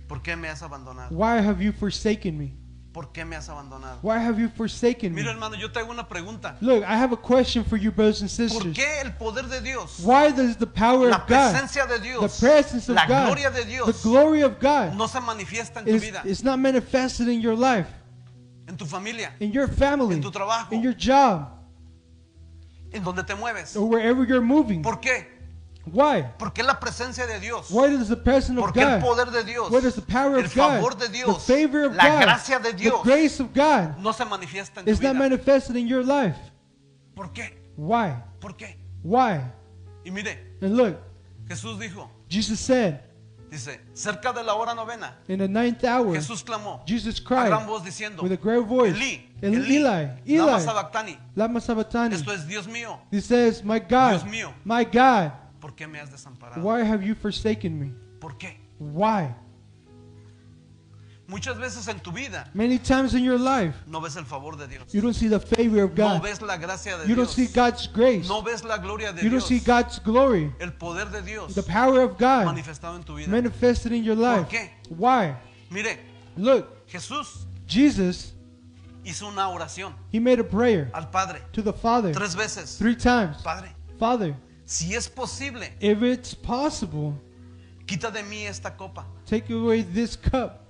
¿Por qué me has abandonado? Why have you forsaken me? ¿Por qué me has abandonado? Why have you forsaken me? Mira, hermano, yo te hago una pregunta. Look, I have a question for you, brothers and ¿Por sisters. qué el poder de Dios, Why does the power la of God, presencia de the Dios, presence of la God, gloria de the Dios glory of God no se manifiesta en tu vida, is not manifested in your life, en tu familia, in your family, en tu trabajo, in your job, en donde te mueves? or wherever you're moving? ¿Por qué? Why? ¿Por qué la presencia de Dios? Why does the presence of ¿Por qué el God, poder de Dios, why does the power el of God, favor de the Dios, favor of la God, gracia de the Dios grace of God no se manifiesta en tu is not vida? manifested in your life? ¿Por qué? Why? ¿Por qué? Why? Y mire, And look, Jesús dijo, Jesus said, dice, cerca de la hora novena, in the 9th hour, Jesús clamó Jesus a cried gran voz diciendo, with a great voice, Elí, Eli, lama Eli, sabactani. lama sabachthani. Esto es, Dios mío, He says, my God, Dios mío. my God, ¿por qué me has desamparado? why have you forsaken me? ¿Por qué? Why? Muchas veces en tu vida Many times in your life, no ves el favor de Dios, you don't see the favor of no God. ves la gracia de You don't Dios, see God's grace. no ves la gloria de You don't Dios, see God's glory, el poder de Dios the power of God manifestado en tu vida. manifested in your life. qué? Why? Mire, Look, Jesús Jesus, hizo una oración He made a prayer al Padre to the Father 3 veces. 3 times. Padre, Father, si es posible, if it's possible, quita de mí esta copa. take away this cup.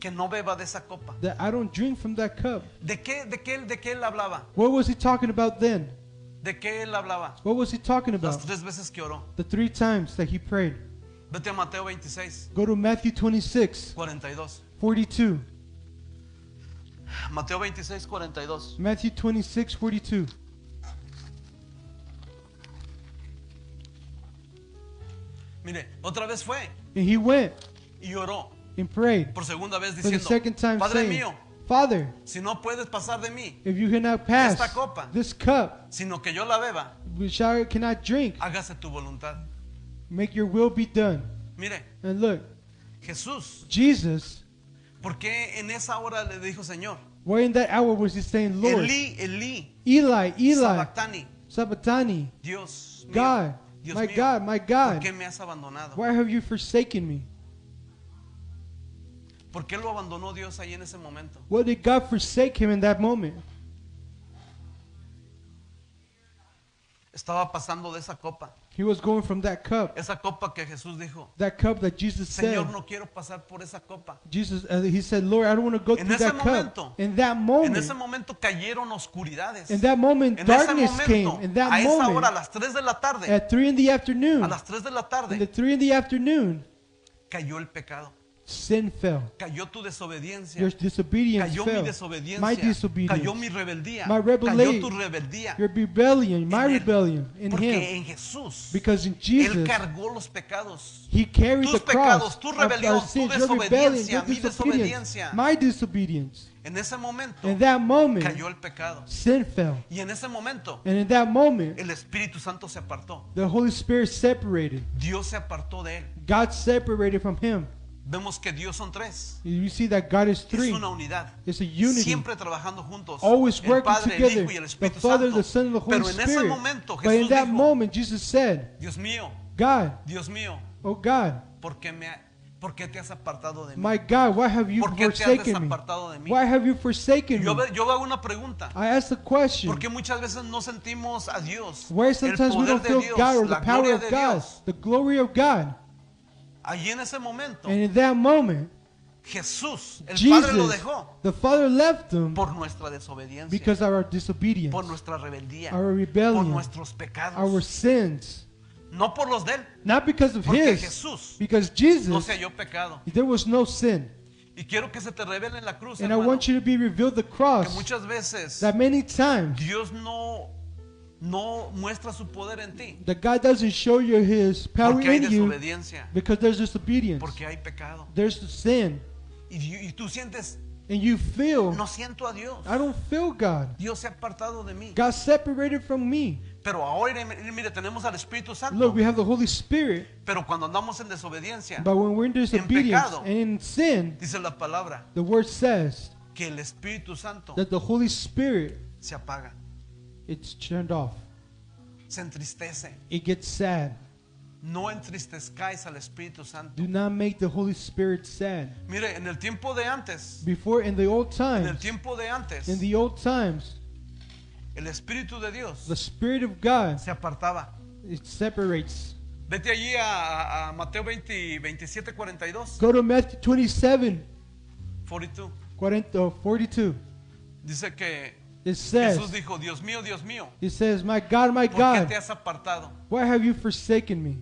que no beba de esa copa. that I don't drink from that cup. De qué él hablaba? What was he talking about then? ¿De qué él hablaba? What was he talking Las about? 3 veces que oró. The 3 times that he prayed. Vete a Mateo 26, Go to Matthew 26, 42. 42. Mateo 26, 42. Matthew 26, 42. Mire, otra vez fue And he went y oró and prayed por segunda vez for the diciendo, second time, Padre saying, mío, Father, si no puedes pasar de mí, if you cannot pass Esta copa. this cup, sino que yo la beba, which I cannot drink, hágase tu voluntad. make your will be done. Mire, And look, Jesús, Jesus, ¿por qué en esa hora le dijo Señor? why in that hour was he saying, Lord, Elí, Elí, Eli, Eli, sabactani, Sabatani, Dios mío, God, Dios my mío, God, my ¿por God, qué me has abandonado? why have you forsaken me? ¿Por qué lo abandonó Dios ahí en ese momento? Why did God forsake him in that moment? Estaba pasando de esa copa, He was going from that cup que Jesús dijo, that Jesus said. Señor, no quiero pasar por esa copa. Jesus, he said, Lord, I don't want to go En through ese that momento, cup. In that En ese moment, momento cayeron oscuridades. in that moment, En ese darkness came. momento, In that a esa hora, a moment, las 3 de la tarde, at 3 in the afternoon, a las 3 de la in the tarde, 3 in the afternoon, cayó el pecado. sin fell. Cayó tu desobediencia. Your disobedience Cayó mi fell. desobediencia. My disobedience. Cayó mi rebeldía. My Cayó rebellion. tu rebeldía. Your rebellion, my En él. rebellion in Porque him. en Jesús, Because in Él Jesus, cargó los pecados. he carried Tus the cross pecados, tu of our rebelión, tu sins, your rebellion, desobediencia, your mi disobedience, desobediencia. my disobedience. En ese momento In that moment, cayó el pecado. sin fell. Y en ese momento And in that moment, el Espíritu Santo se apartó. the Holy Spirit separated. Dios se apartó de él. God separated from him. Vemos que Dios son 3. You see that God is Es 3. una unidad. It's a unity. Siempre trabajando juntos. Always El working Padre, el together. Hijo y el The Espíritu Father, Santo. the Son, and the Holy Pero en ese Spirit. momento But in Jesús that dijo, moment, Jesus said, Dios mío, Dios mío, oh God, ¿por qué te has apartado de mí? my God, why have you ¿Por qué te has forsaken me? desapartado de mí? Why have you forsaken Yo, me? yo hago una pregunta. I asked the question, ¿Por qué muchas veces no sentimos a Dios? why El sometimes we poder don't de feel Dios, God or the la power gloria of de God, Dios. the glory of God? Allí en ese momento, And in that moment, Jesús, el Padre lo Jesus, dejó the Father left him por nuestra desobediencia, because of our disobedience, por nuestra rebeldía, our por rebellion, nuestros pecados, our sins. no por los de él, Not because of porque his, Jesús because no Jesus, se halló pecado. there was no sin. Y quiero que se te revele en la cruz, And I hermano, want you to be revealed the que cross muchas veces that many times Dios no muestra su poder en ti, that God doesn't show you his power porque hay in you desobediencia, because there's disobedience. porque hay pecado. There's sin. Y tú sientes, And you feel, no siento a Dios. I don't feel God. Dios se ha apartado de mí. God separated from me. Pero ahora, mire, tenemos al Espíritu Santo. Look, we have the Holy Spirit, Pero cuando andamos en desobediencia, but when we're in disobedience pecado. and in sin, dice la palabra, the word says que el Espíritu Santo that the Holy Spirit, se apaga, it's turned off. se entristece. It gets sad. No entristezcáis al Espíritu Santo. Do not make the Holy Spirit sad. Mire, en el tiempo de antes, Before, in the old en el times, tiempo de antes, in the old times, el Espíritu de Dios the Spirit of God, se apartaba. it separates. Vete allí a Mateo 20, 27, 42, Go to Matthew 27, 42. 42. Dice que It says, Jesús dijo, Dios mío, it says, my God, ¿por qué te God, has apartado? why have you forsaken me?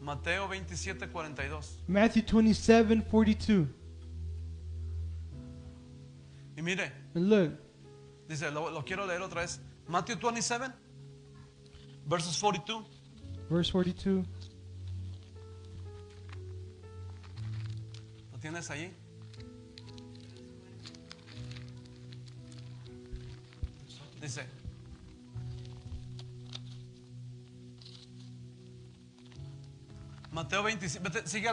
Mateo 27, 42. Matthew 27, 42. Y mire, And look, dice, lo quiero leer otra vez. Matthew 27, verses 42. verse 42. ¿Lo tienes allí? Dice, Mateo 27, sigue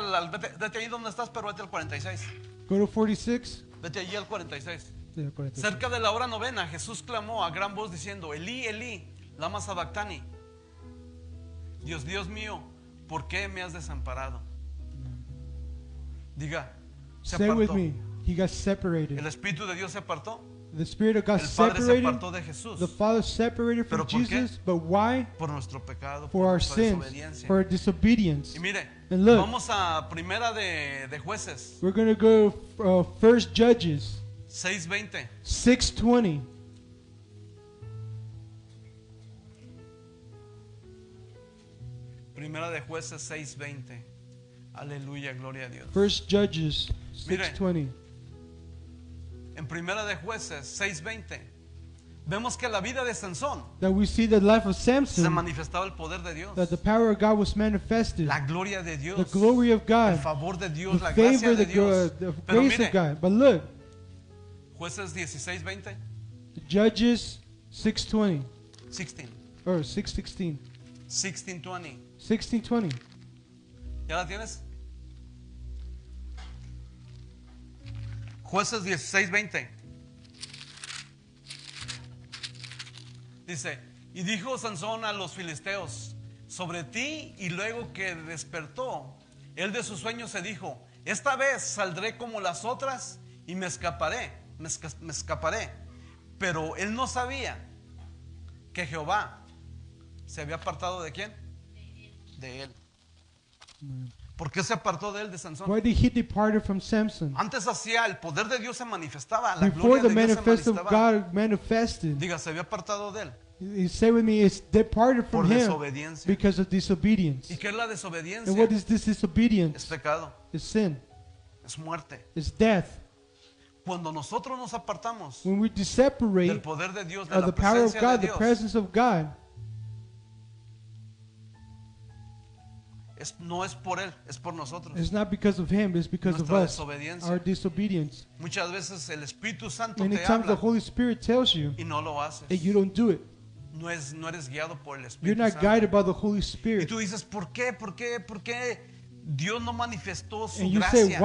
vete ahí donde estás, pero vete al 46. Go to 46. Vete allí al 46. Yeah, 46. Cerca de la hora novena, Jesús clamó a gran voz diciendo, Elí, Elí, lama sabactani. Dios mío, ¿por qué me has desamparado? Diga, se Say with apartó. me, he got separated. El Espíritu de Dios se apartó. The Spirit of God El Padre se separated. apartó de Jesús The Father separated from ¿Pero por qué? Jesus. But why? por nuestro pecado, For por our nuestra sins, desobediencia. for our disobedience. Y mire, And look. vamos a Primera de Jueces We're going to go First Judges 6:20. 6:20. Primera de Jueces 6:20. Aleluya, gloria a Dios. First Judges Mire. 6:20. En Primera de Jueces 6:20 vemos que la vida de Sansón That we see the life of se Samson, manifestaba el poder de Dios, that the power of God was manifested, la gloria de Dios, the glory of el God, favor de the Dios, la gracia favor, de Dios. the Pero grace mire, of God. But look, Jueces 16:20, Judges 6:20 16, or 6:16, 16:20. 16:20. ¿Ya la tienes? Jueces 16:20. Dice, y dijo Sansón a los filisteos, sobre ti, y luego que despertó, él de sus sueños se dijo, esta vez saldré como las otras y me escaparé. Pero él no sabía que Jehová se había apartado de quién? De él. ¿Por qué se apartó de él, de Sansón? Why did he depart from Samson? Antes hacía, el poder de Dios se manifestaba, la Before gloria the de Dios se manifest of manifestaba. God manifested, Diga, se había apartado de él you say with me, it's departed por from him desobediencia. because of disobedience. ¿Y qué es la And desobediencia? what is this Es disobedience? pecado, It's sin. es muerte. It's death. Cuando nosotros nos apartamos When we del separate poder de Dios, de of la the power of presencia God, de the Dios, presence of God, no es por él, es por nosotros. it's not because of him, it's because of Nuestra us, desobediencia. our disobedience. Muchas veces el Espíritu Santo Many te times the habla Holy Spirit tells you y no lo haces. that you don't do it. No eres guiado por el You're Espíritu not Santo. guided by the Holy Y Spirit. tú dices, ¿por qué? ¿Por qué? ¿Por qué Dios no manifestó su And you say, gracia?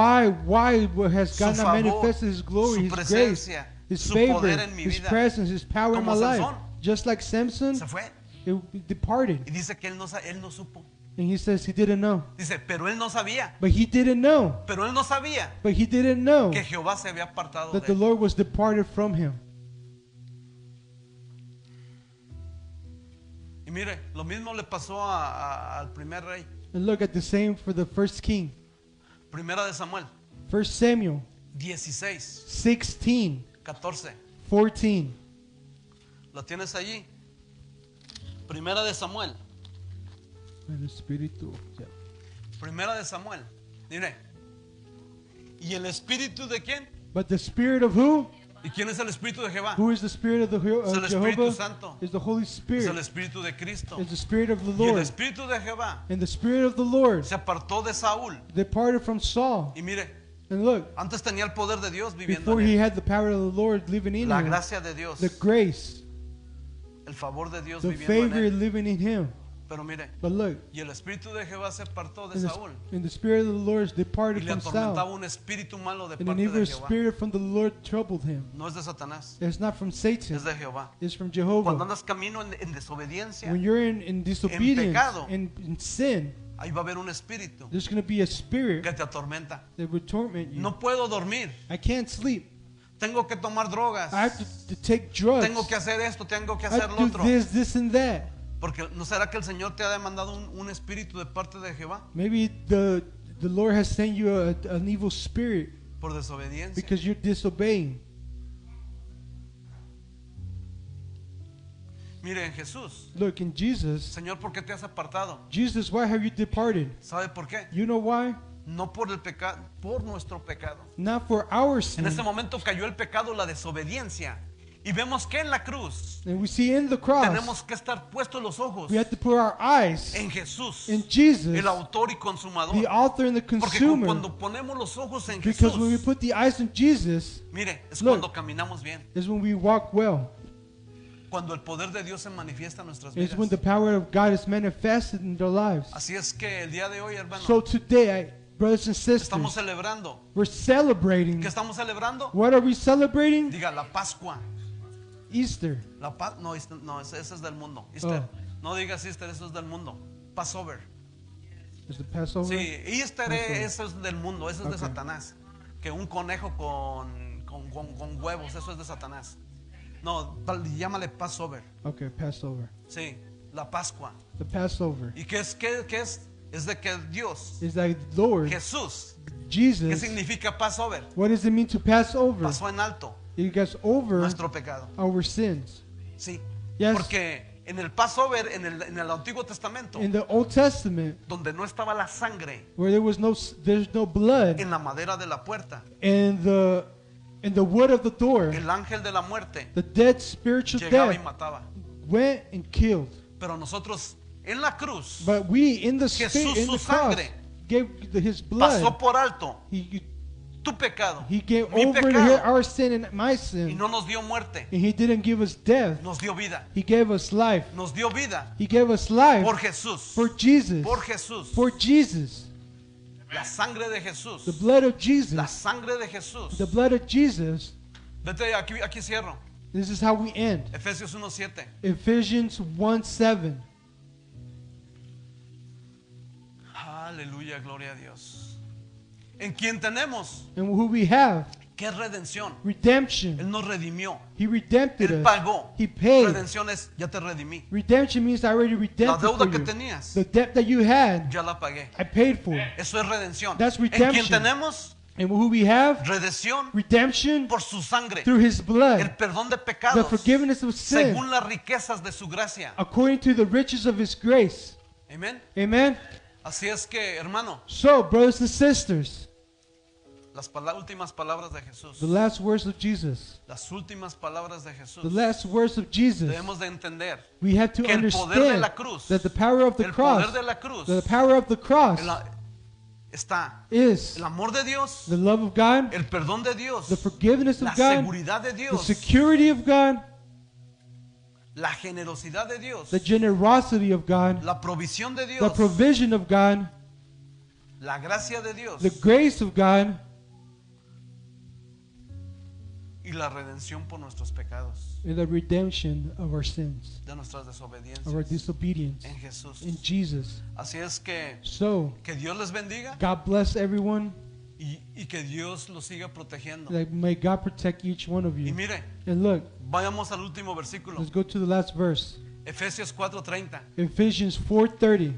why has Su God not favor, manifested His glory, su His grace, presencia, His su favor, poder en mi His vida? presence, His power in my Como life? Sansón. Just like Samson, Se fue it departed. y dice que él no supo. And he says he didn't know. Dice, pero él no sabía. But he didn't know. Pero él no sabía But he didn't know que Jehová se había apartado that de the él. Lord was departed from him. Y mire, lo mismo le pasó al primer rey. And look at the same for the first king. Primera de Samuel 1 Samuel 16, 16, 14. 14. ¿Lo tienes allí? Primera de Samuel. El Espíritu. Yeah. Primera de Samuel. Mire. ¿Y el espíritu de quién? But the Spirit of who? ¿Y quién es el espíritu de Jehová? Who is the Spirit of Es el Espíritu Jehovah? Santo. Is the Holy Es el Spirit. espíritu de Cristo. Is the Spirit of the Y el Lord. espíritu de Jehová And the Spirit of the Lord se apartó de Saúl. departed from Saul. Y mire, And look, antes tenía el poder de Dios viviendo before en he él. had the power of the Lord living in La him, gracia de Dios, the grace, el favor de Dios the viviendo en favor él. living in him. Pero mire, But look, y el espíritu de Jehová se apartó de and Saúl. the Spirit of the Lord Y departed le from atormentaba Saul. un espíritu malo de And an parte evil de Jehová. spirit from the Lord troubled him. No es de Satanás, It's not from Satan, es de Jehová. it's from Cuando Jehovah. andas camino en desobediencia, When you're in disobedience, pecado, in sin, ahí va a haber un espíritu there's going to be a spirit que te atormenta. that will torment you. No puedo dormir, I can't sleep. tengo que tomar drogas, I have to take drugs. tengo que hacer esto, tengo que I hacer have lo to do otro. this and that. Porque ¿no será que el Señor te ha demandado un espíritu de parte de Jehová Maybe the Lord has sent you an evil spirit por desobediencia? because you're disobeying. Mire, en Jesús, Look, in Jesus, Señor, ¿por qué te has apartado? Jesus, why have you departed? ¿Sabe por qué? You know why? No por el pecado, por nuestro pecado. Not for our En sin. ese momento cayó el pecado, la desobediencia. Y vemos que en la cruz And we see in the cross, tenemos que estar puestos los ojos we have to put our eyes en Jesús, in Jesus, el autor y consumador. the author and the Porque consumer. cuando ponemos los ojos en Because when we Jesús, put the eyes on Jesus, mire, es Look. cuando caminamos bien. is when we walk well. Cuando el poder de Dios se manifiesta en nuestras It's when vidas. the power of God is manifested in their lives. Así es que el día de hoy, hermano, So today, brothers and estamos sisters, celebrando. we're celebrating. ¿Qué estamos celebrando? What are we celebrating? Diga, la Pascua. Easter. No, ese es del mundo. Easter. Oh. No digas Easter, eso es del mundo. Passover. Is the Passover? Sí, Easter Passover. eso es del mundo, eso es de Okay. Satanás. Que un conejo con con huevos, eso es de Satanás. No, llámale Passover. Okay, Passover. Sí, la Pascua. The Passover ¿Y qué es? ¿Qué es? Es de que Dios, is that Lord Jesús, ¿qué Jesus. significa Passover? What does it mean to pass over? Pasó en alto It gets over nuestro pecado. our sins. Sí, Yes. porque en el Passover, en el Antiguo Testamento, In the Old Testament, donde no estaba la sangre where there's no blood en la madera de la puerta, in the wood of the door, el ángel de la muerte the dead spiritual llegaba y death mataba. went and killed. Pero nosotros en la cruz, But we in the Jesús, spirit, in su the cross, sangre, gave his pasó blood. por alto He tu pecado, gave mi over pecado, our sin and my y sin, no nos dio muerte, and he didn't give us death. nos dio vida, He gave us life. nos dio vida He gave us life por Jesús, for Jesus. por Jesús, For Jesus. la sangre de Jesús, The blood of la Jesus. sangre de Jesús. The blood of Jesus. Vete, aquí cierro. This is how we end. Efesios 1:7. Ephesians 1:7. Aleluya, gloria a Dios. En quien tenemos, And who we have, que es redención. redemption. Él nos redimió. He redempted Él us. pagó. He paid. Redención es, ya te redimí. Redemption means I already La redeemed deuda for que you. tenías, The debt that you had, ya la pagué. I paid for. Eso es redención. That's En redemption. quien tenemos And who we have, redención redemption por su sangre. through his El blood, perdón de the pecados. forgiveness of sin, Según las riquezas de su gracia. according to the riches of his grace. Amén. Amen. Así es que, hermano, So, brothers and sisters, las últimas palabras de Jesús. the last words of Jesus, Las últimas palabras de Jesús. the last words of Jesus, Debemos de entender we have to que el poder de understand la cruz, that the power of the el poder cross, de la cruz, the power of the cross está is el amor de Dios, the love of God, el perdón de Dios, the forgiveness la of God, seguridad de the Dios, security of God, la generosidad de Dios, the generosity of God, la provisión de the Dios, provision of God, la gracia de Dios the grace of God, y la redención por nuestros pecados, and the redemption of our sins, de nuestras of our desobediencias disobedience en Jesús. in Jesus. Así es que So, Dios les bendiga God bless everyone. y que Dios los siga protegiendo. Like, may God protect each one of Y you. mire, And look, vayamos al último versículo, let's go to the last verse. Efesios 4:30. Ephesians 4:30.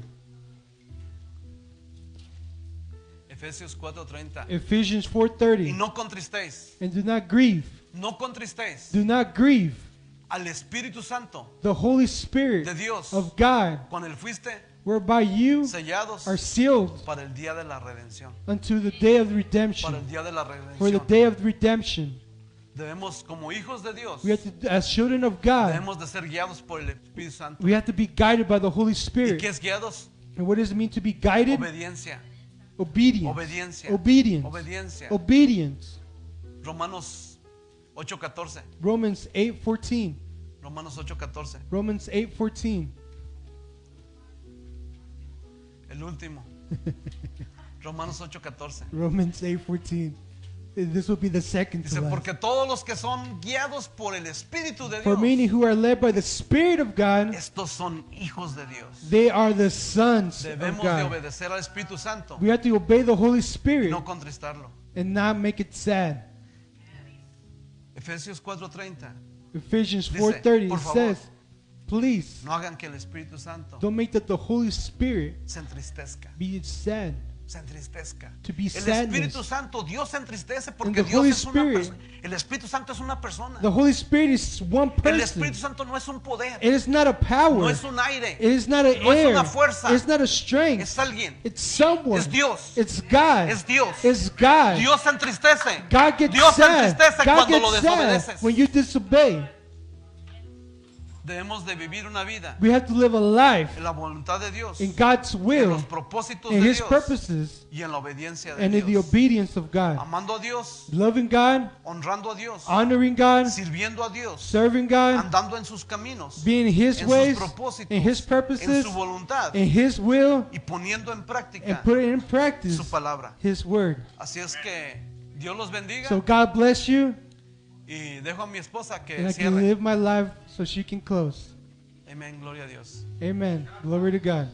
Efesios 4:30. Ephesians Y 4:30. no contristéis, And do not grieve. no contristéis Do not grieve al Espíritu Santo the Holy Spirit de Dios, of God, con el fuiste whereby you sellados are sealed para el día de la redención, unto the day of para redemption. el día de la For the redención. day of redemption. Debemos, como hijos de Dios, We have to, as children of God, debemos de ser guiados por el Espíritu Santo. we have to be guided by the Holy ¿Y Spirit. qué es guiados? And what does it mean to be guided? Obediencia, Obedience. obediencia, Obedience. obediencia. Obedience. Romanos 8:14. Romans 8:14. Romanos 8:14. Romans 8:14. El último. Romanos 8:14. Romans 8:14. This will be the second Dice, to last. porque todos los que son guiados por el Espíritu de For many Dios, who are led by the Spirit of God, estos son hijos de Dios. they are the sons of Debemos de God. obedecer al Espíritu Santo We have to obey the Holy y Spirit no contristarlo. and not make it sad. Efesios 4:30. Ephesians Dice, 4:30 por it favor, says, please no hagan que el Espíritu Santo don't make that the Holy Spirit se entristezca. be sad. Se entristezca. To be El sadness. Espíritu Santo, Dios se entristece porque the Dios Holy es una Spirit- persona. El Espíritu Santo es una persona. The Holy Spirit is one El person. Espíritu Santo no es un poder, It is not a no power. es un aire, It is not an no es air. una fuerza. It's not a strength. es alguien, It's someone. es Dios, It's God. es Dios. It's God. Dios se entristece. God gets Dios se sad. entristece God cuando lo gets sad desobedeces. when you disobey. Debemos de vivir una vida We have to live a life en la voluntad de Dios, in God's en will, los propósitos in de His Dios purposes, y en la obediencia de and in the Dios. obedience of God. Amando a Dios, Loving God, honrando a Dios, honoring God, sirviendo a Dios, serving God, andando en sus caminos, being His en ways, sus propósitos, in His en purposes, su voluntad in His will, y poniendo en and práctica putting in practice su palabra. His word. Así es que Dios los bendiga So God bless you, y dejo a mi esposa and que I can cierre. live my life so she can close. Amén, gloria a Dios. Amen. Glory to God.